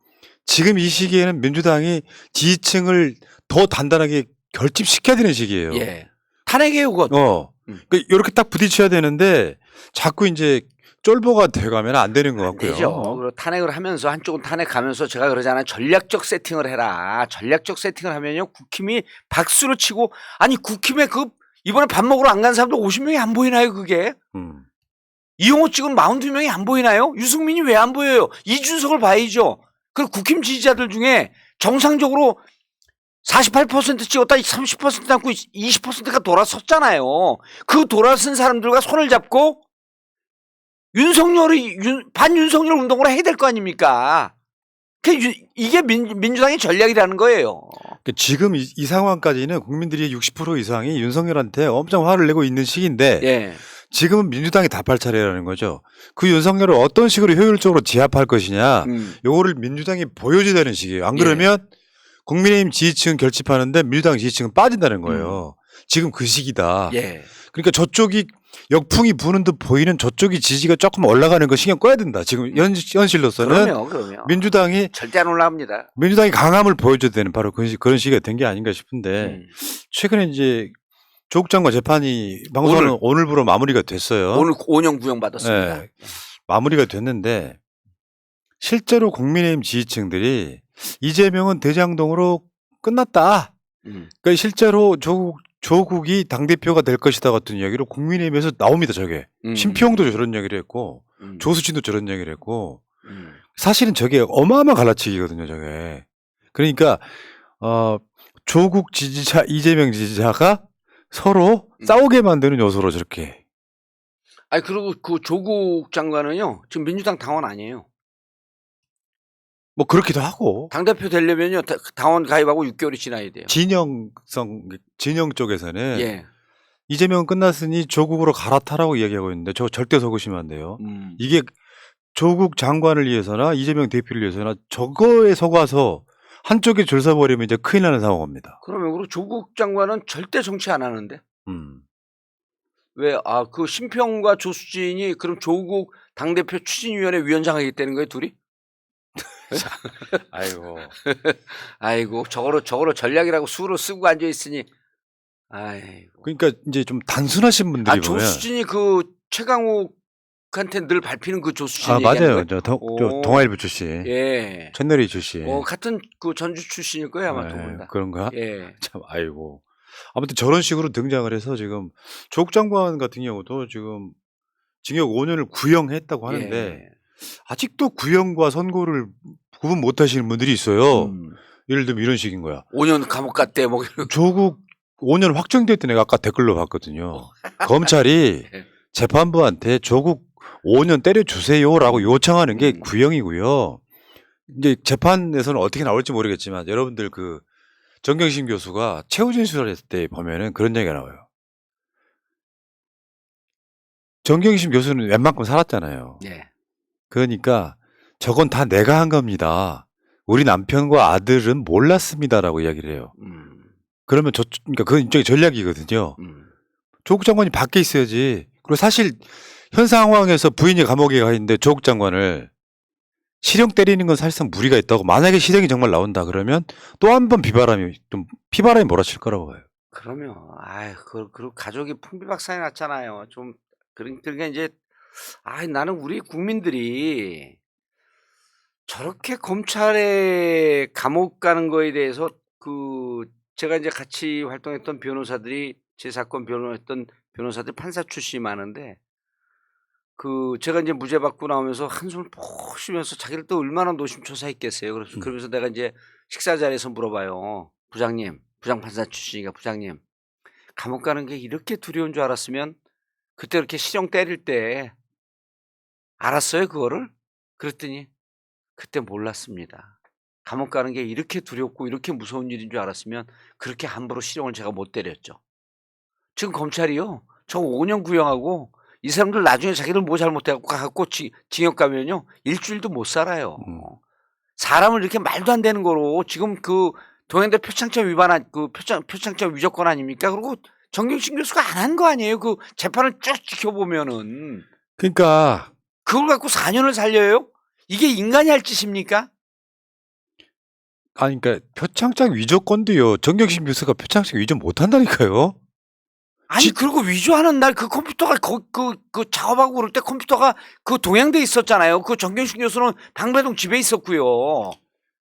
지금 이 시기에는 민주당이 지지층을 더 단단하게 결집시켜야 되는 시기예요.
예. 탄핵의 요건.
그러니까 이렇게 딱 부딪혀야 되는데 자꾸 이제 쫄보가 돼가면 안 되는 것 같고요.
되죠. 탄핵을 하면서 한쪽은 탄핵하면서 제가 그러잖아요. 전략적 세팅을 해라. 전략적 세팅을 하면요. 국힘이 박수를 치고 아니 국힘에 이번에 밥 먹으러 안 간 사람도 50명이 안 보이나요 그게? 이용호 찍은 42명이 안 보이나요? 유승민이 왜 안 보여요? 이준석을 봐야죠. 그리고 국힘 지지자들 중에 정상적으로 48% 찍었다 30% 남고 20%가 돌아섰잖아요. 그 돌아선 사람들과 손을 잡고 반윤석열 운동을 해야 될 거 아닙니까? 이게 민주당의 전략이라는 거예요.
그러니까 지금 이 상황까지는 국민들이 60% 이상이 윤석열한테 엄청 화를 내고 있는 시기인데
예.
지금은 민주당이 답할 차례라는 거죠. 그 윤석열을 어떤 식으로 효율적으로 제압할 것이냐 요거를 민주당이 보여줘야 되는 시기예요. 안 그러면 국민의힘 지지층 결집하는데 민주당 지지층은 빠진다는 거예요. 지금 그 시기다.
예.
그러니까 저쪽이 역풍이 부는 듯 보이는 저쪽이 지지가 조금 올라가는 거 신경 꺼야 된다. 지금 현실로서는
그럼요.
민주당이
절대 안 올라갑니다.
민주당이 강함을 보여줘야 되는 바로 그런 시기가 된 게 아닌가 싶은데 최근에 이제 조국 장관 재판이 방송은 오늘부로 마무리가 됐어요.
오늘 5년 구형 받았습니다.
네. 마무리가 됐는데 실제로 국민의힘 지지층들이 이재명은 대장동으로 끝났다. 그러니까 실제로 조국이 당대표가 될 것이다 같은 이야기로 국민의힘에서 나옵니다. 저게. 심평도 저런 이야기를 했고 조수진도 저런 이야기를 했고 사실은 저게 어마어마한 갈라치기거든요. 저게. 그러니까 조국 지지자 이재명 지지자가 서로 싸우게 만드는 요소로 저렇게.
아니 그리고 그 조국 장관은요 지금 민주당 당원 아니에요.
뭐 그렇기도 하고.
당대표 되려면요 당원 가입하고 6개월이 지나야 돼요.
진영 쪽에서는
예.
이재명은 끝났으니 조국으로 갈아타라고 이야기하고 있는데 저 절대 속으시면 안 돼요. 이게 조국 장관을 위해서나 이재명 대표를 위해서나 저거에 속아서 한쪽에 줄 서버리면 이제 큰일 나는 상황입니다.
그러면 그리고 조국 장관은 절대 정치 안 하는데. 왜 그 심평과 조수진이 그럼 조국 당대표 추진위원회 위원장 하겠다는 거예요 둘이? 아이고 저거로 전략이라고 수로 쓰고 앉아 있으니 아이고.
그러니까 이제 좀 단순하신 분들이 보면
조수진이 그 최강욱한테 늘 밟히는 그 조수진이
맞아요. 저 동아일보 출신.
예.
채널A 출신.
같은 그 전주 출신일 거예요 아마 두 분 다.
그런가?
예.
참 아이고. 아무튼 저런 식으로 등장을 해서 지금 조국 장관 같은 경우도 지금 징역 5년을 구형했다고 하는데 아직도 구형과 선고를 구분 못 하시는 분들이 있어요. 예를 들면 이런 식인 거야.
5년 감옥 갔대 뭐.
조국 5년 확정될 때 내가 아까 댓글로 봤거든요. 검찰이
네.
재판부한테 조국 5년 때려주세요라고 요청하는 게 구형이고요. 이제 재판에서는 어떻게 나올지 모르겠지만 여러분들 그 정경심 교수가 최후 진술했을 때 보면은 그런 얘기가 나와요. 정경심 교수는 웬만큼 살았잖아요.
네.
그러니까 저건 다 내가 한 겁니다. 우리 남편과 아들은 몰랐습니다라고 이야기를 해요. 그러면 그러니까 그건 일종의 전략이거든요. 조국 장관이 밖에 있어야지. 그리고 사실 현 상황에서 부인이 감옥에 가 있는데 조국 장관을 실형 때리는 건 사실상 무리가 있다고. 만약에 실형이 정말 나온다 그러면 또 한 번 피바람이 몰아칠 거라고 봐요.
그러면 그리고 가족이 풍비박산이 났잖아요. 좀 그러니까 이제 나는 우리 국민들이 저렇게 검찰에 감옥 가는 거에 대해서 제가 이제 같이 활동했던 변호사들이 제 사건 변호했던 변호사들 판사 출신이 많은데 제가 이제 무죄 받고 나오면서 한숨을 푹 쉬면서 자기를 또 얼마나 노심초사했겠어요. 그러면서 내가 이제 식사 자리에서 물어봐요. 부장님, 부장판사 출신이니까 부장님, 감옥 가는 게 이렇게 두려운 줄 알았으면 그때 이렇게 실형 때릴 때 알았어요, 그거를? 그랬더니 그때 몰랐습니다. 감옥 가는 게 이렇게 두렵고 이렇게 무서운 일인 줄 알았으면 그렇게 함부로 실형을 제가 못 때렸죠. 지금 검찰이요, 저 5년 구형하고 이 사람들 나중에 자기들 뭐 잘못해갖고 징역 가면요 일주일도 못 살아요. 사람을 이렇게 말도 안 되는 거로 지금 동행대 표창장 위반한 표창장 위조건 아닙니까? 그리고 정경심 교수가 안 한 거 아니에요? 그 재판을 쭉 지켜보면은.
그러니까
그걸 갖고 4년을 살려요? 이게 인간이 할 짓입니까?
그러니까 표창장 위조건도요. 정경심 교수가 표창장 위조 못 한다니까요.
그리고 위조하는 날 그 컴퓨터가 그 작업하고 그럴 때 컴퓨터가 동양대에 있었잖아요. 정경심 교수는 방배동 집에 있었고요.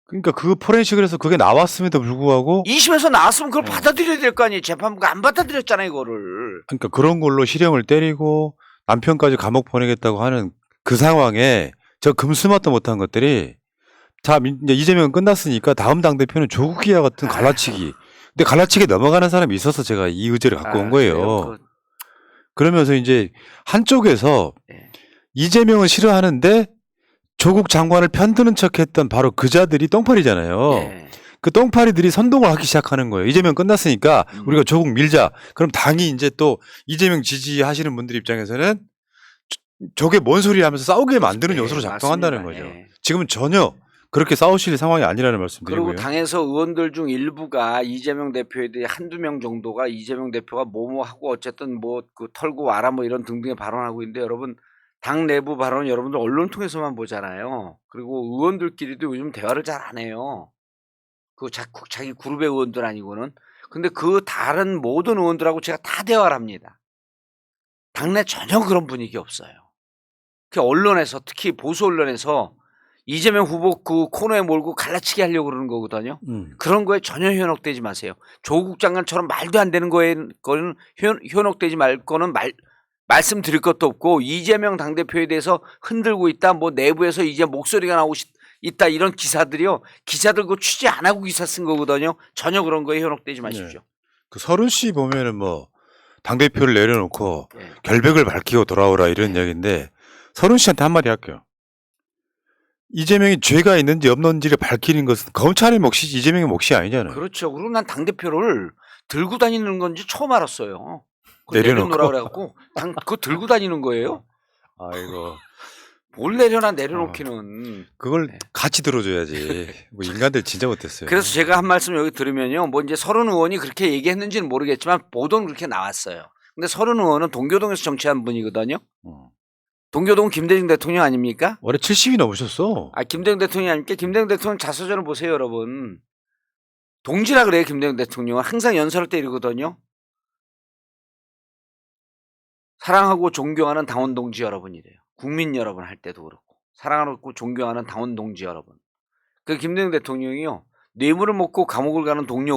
그러니까 그 포렌식을 해서 그게 나왔음에도 불구하고
2심에서 나왔으면 그걸 받아들여야 될 거 아니에요. 재판부가 안 받아들였잖아요, 이거를.
그러니까 그런 걸로 실형을 때리고 남편까지 감옥 보내겠다고 하는 그 상황에 저 금수맛도 못한 것들이 이제 이재명은 끝났으니까 다음 당대표는 조국이와 같은 갈라치기. 근데 갈라치기에 넘어가는 사람이 있어서 제가 이 의제를 갖고 온 거예요. 그러면서 이제 한쪽에서 이재명을 싫어하는데 조국 장관을 편드는 척했던 바로 그 자들이 똥파리잖아요. 그 똥파리들이 선동을 하기 시작하는 거예요. 이재명 끝났으니까 우리가 조국 밀자. 그럼 당이 이제 또 이재명 지지하시는 분들 입장에서는 저게 뭔 소리 하면서 싸우게 만드는 요소로 작동한다는 거죠. 지금은 전혀 그렇게 싸우실 상황이 아니라는 말씀드리고요.
그리고 당에서 의원들 중 일부가 이재명 대표에 대해 한두 명 정도가 이재명 대표가 뭐뭐 하고 어쨌든 털고 와라 이런 등등의 발언하고 있는데, 여러분 당 내부 발언 여러분들 언론 통해서만 보잖아요. 그리고 의원들끼리도 요즘 대화를 잘 안 해요. 자기 그룹의 의원들 아니고는. 근데 다른 모든 의원들하고 제가 다 대화를 합니다. 당내 전혀 그런 분위기 없어요. 언론에서, 특히 보수 언론에서 이재명 후보 코너에 몰고 갈라치기 하려고 그러는 거거든요. 그런 거에 전혀 현혹되지 마세요. 조국 장관처럼 말도 안 되는 거는 현혹되지 말 거는 말씀드릴 것도 없고, 이재명 당대표에 대해서 흔들고 있다, 내부에서 이제 목소리가 나오고 있다, 이런 기사들이요. 기자들 취재 안 하고 기사 쓴 거거든요. 전혀 그런 거에 현혹되지 마십시오.
그 서른 씨 보면은 당대표를 내려놓고 결백을 밝히고 돌아오라 이런 이야기인데, 서른 씨한테 한마디 할게요. 이재명이 죄가 있는지 없는지를 밝히는 것은 검찰의 몫이지 이재명의 몫이 아니잖아요.
그렇죠. 그리고 난 당대표를 들고 다니는 건지 처음 알았어요.
내려놓으라
그래갖고 그거 들고 다니는 거예요?
아이고.
뭘 내려놓기는.
그걸 같이 들어줘야지. 인간들 진짜 못했어요.
그래서 제가 한 말씀 여기 들으면요. 이제 서른 의원이 그렇게 얘기했는지는 모르겠지만 보도는 그렇게 나왔어요. 근데 서른 의원은 동교동에서 정치한 분이거든요. 동교동 김대중 대통령 아닙니까?
올해 70이 넘으셨어.
김대중 대통령 아닙니까? 김대중 대통령 자서전을 보세요, 여러분. 동지라 그래요, 김대중 대통령은. 항상 연설할 때 이러거든요. 사랑하고 존경하는 당원 동지 여러분이래요. 국민 여러분 할 때도 그렇고. 사랑하고 존경하는 당원 동지 여러분. 김대중 대통령이요, 뇌물을 먹고 감옥을 가는 동료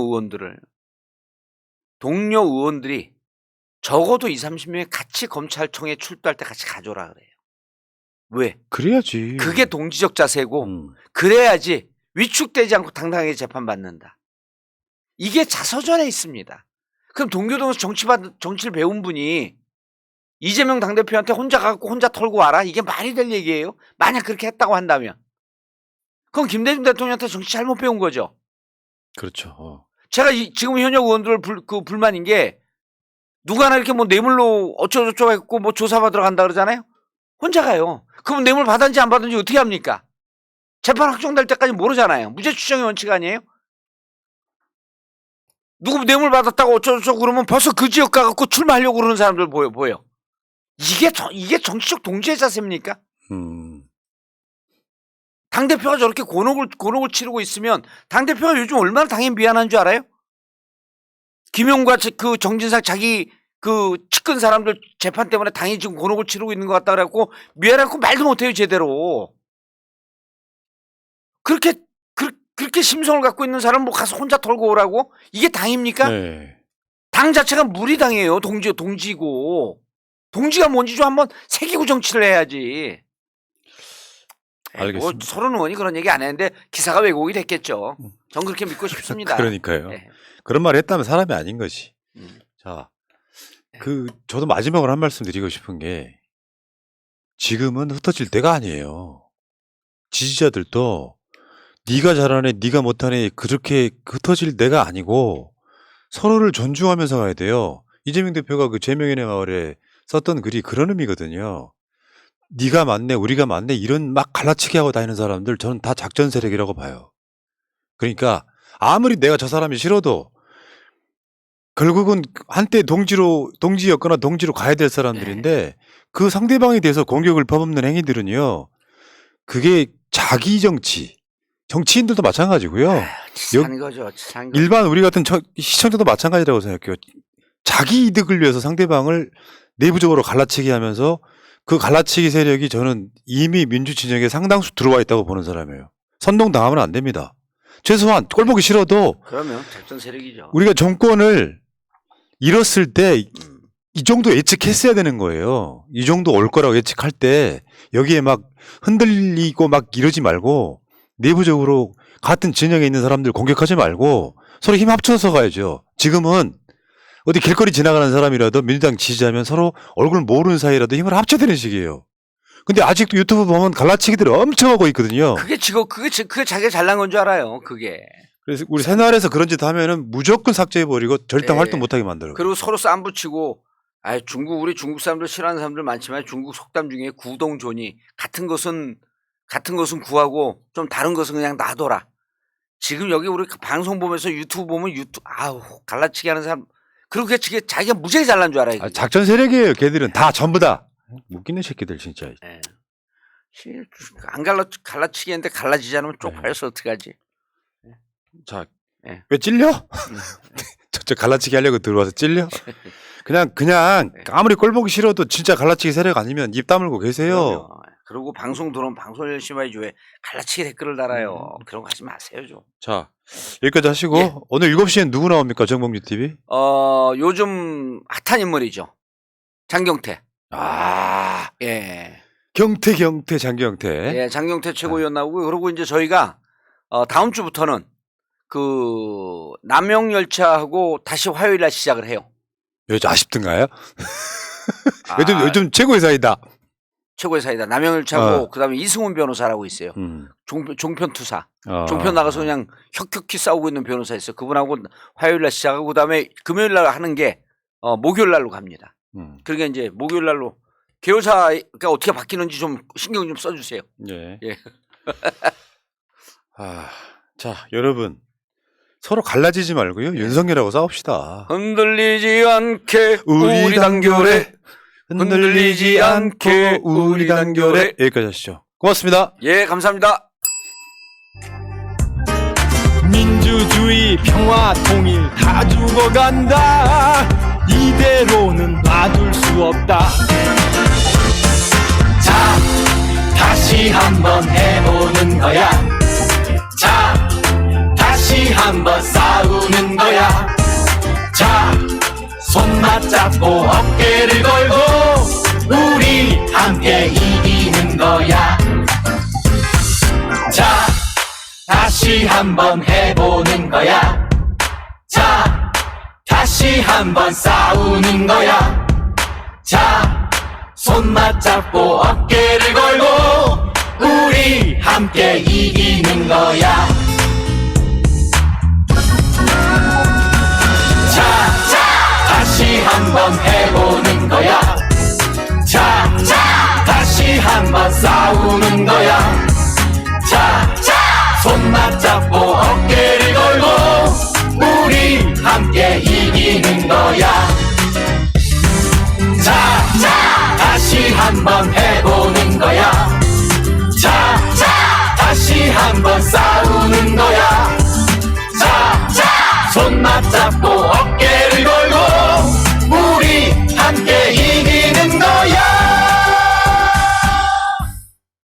의원들이 적어도 20-30명이 같이 검찰청에 출두할 때 같이 가져오라 그래요. 왜?
그래야지.
그게 동지적 자세고, 그래야지 위축되지 않고 당당하게 재판받는다. 이게 자서전에 있습니다. 그럼 동교동에서 정치를 배운 분이 이재명 당대표한테 혼자 가고 혼자 털고 와라? 이게 말이 될 얘기예요? 만약 그렇게 했다고 한다면. 그럼 김대중 대통령한테 정치 잘못 배운 거죠.
그렇죠.
제가 지금 현역 의원들 불만인 게 누가 하나 이렇게 뭐 뇌물로 어쩌고저쩌고 했고 뭐 조사받으러 간다 그러잖아요. 혼자 가요. 그럼 뇌물 받았는지 안 받았는지 어떻게 합니까? 재판 확정될 때까지 모르잖아요. 무죄 추정의 원칙 아니에요? 누구 뇌물 받았다고 어쩌고저쩌고 그러면 벌써 그 지역 가갖고 출마하려고 그러는 사람들 보여. 이게 정치적 동지의 자세입니까? 당대표가 저렇게 곤혹을 치르고 있으면 당대표가 요즘 얼마나 당에 미안한 줄 알아요? 김용과 그 정진상 자기 그 측근 사람들 재판 때문에 당이 지금 곤혹을 치르고 있는 것 같다 그래갖고 미안해갖고 말도 못해요 제대로. 그렇게 심성을 갖고 있는 사람 뭐 가서 혼자 털고 오라고? 이게 당입니까?
네.
당 자체가 무리당이에요. 동지고. 동지가 뭔지 좀 한번 새기고 정치를 해야지.
알겠습니다.
뭐 서른 의원이 그런 얘기 안 했는데 기사가 왜곡이 됐겠죠. 전 그렇게 믿고 싶습니다.
그러니까요.
네.
그런 말을 했다면 사람이 아닌 것이. 자, 저도 마지막으로 한 말씀 드리고 싶은 게 지금은 흩어질 때가 아니에요. 지지자들도 네가 잘하네, 네가 못하네 그렇게 흩어질 때가 아니고 서로를 존중하면서 가야 돼요. 이재명 대표가 그 제명인의 마을에 썼던 글이 그런 의미거든요. 네가 맞네, 우리가 맞네 이런 막 갈라치기 하고 다니는 사람들 저는 다 작전 세력이라고 봐요. 그러니까 아무리 내가 저 사람이 싫어도 결국은 한때 동지였거나 동지로 가야 될 사람들인데 그 상대방에 대해서 공격을 퍼붓는 행위들은요. 그게 자기 정치인들도 마찬가지고요.
치사한 거죠. 치사한 거죠.
일반 우리 같은 시청자도 마찬가지라고 생각해요. 자기 이득을 위해서 상대방을 내부적으로 갈라치기 하면서 그 갈라치기 세력이 저는 이미 민주 진영에 상당수 들어와 있다고 보는 사람이에요. 선동당하면 안 됩니다. 최소한 꼴 보기 싫어도
그러면 작전 세력이죠.
우리가 정권을 잃었을 때 이 정도 예측했어야 되는 거예요. 이 정도 올 거라고 예측할 때 여기에 막 흔들리고 막 이러지 말고 내부적으로 같은 진영에 있는 사람들 공격하지 말고 서로 힘 합쳐서 가야죠. 지금은 어디 길거리 지나가는 사람이라도 민주당 지지하면 서로 얼굴 모르는 사이라도 힘을 합쳐야 되는 시기예요. 근데 아직도 유튜브 보면 갈라치기들 엄청 하고 있거든요.
그게 자기가 잘난 건 줄 알아요. 그게.
그래서 우리 새날에서 그런 짓 하면은 무조건 삭제해버리고 절대 활동 못하게 만들어요.
그리고 서로 쌈 붙이고, 우리 중국 사람들 싫어하는 사람들 많지만 중국 속담 중에 구동존이 같은 것은 구하고 좀 다른 것은 그냥 놔둬라. 지금 여기 우리 방송 보면서 유튜브 보면 갈라치기 하는 사람, 그리고 그게 자기가 무지하게 잘난 줄 알아요.
작전 세력이에요. 걔들은 다 전부 다. 웃기는 새끼들 진짜.
안 갈라치기 했는데 갈라지지 않으면 쪽팔려서 어떡하지?
자, 왜 찔려? 저 갈라치기 하려고 들어와서 찔려? 그냥 아무리 꼴 보기 싫어도 진짜 갈라치기 세력 아니면 입 다물고 계세요.
그럼요. 그리고 방송 들어오면 방송 열심히 해야지 왜 갈라치기 댓글을 달아요. 그런 거 하지 마세요 좀.
자, 여기까지 하시고 오늘 7시엔 누구 나옵니까? 정봉주 TV?
요즘 핫한 인물이죠. 장경태.
경태 장경태.
예, 장경태 최고위원 나오고 그리고 이제 저희가 다음 주부터는 그 남영열차하고 다시 화요일 날 시작을 해요.
요즘 아쉽던가요? 요즘 최고의 사이다.
최고의 사이다. 남영열차하고 그다음에 이승훈 변호사라고 있어요. 종편 투사. 종편 나가서 그냥 혁혁히 싸우고 있는 변호사 있어요. 그분하고 화요일 날 시작하고 그다음에 금요일 날 하는 게 목요일 날로 갑니다. 그러니까 이제 목요일 날로 개요사가 어떻게 바뀌는지 좀 신경 좀 써주세요.
예. 자, 여러분 서로 갈라지지 말고요. 윤석열하고 싸웁시다.
흔들리지 않게 우리 단결에 흔들리지 않게 우리 단결에.
여기까지 하시죠. 고맙습니다.
예, 감사합니다.
민주주의 평화 통일 다 죽어간다. 이대로는 놔둘 수 없다. 자, 다시 한번 해보는 거야. 자, 다시 한번 싸우는 거야. 자, 손 맞잡고 어깨를 걸고 우리 함께 이기는 거야. 자, 다시 한번 해보는 거야. 자, 다시 한번 싸우는 거야. 자, 손 맞잡고 어깨를 걸고 우리 함께 이기는 거야. 자, 다시 한번 해보는 거야. 자, 다시 한번 싸우는 거야. 자, 손 맞잡고 어깨를 걸고 우리 함께 이기는 거야. 자, 다시 한번 해보는 거야. 자, 다시 한번 싸우는 거야. 자, 손 맞잡고 어깨를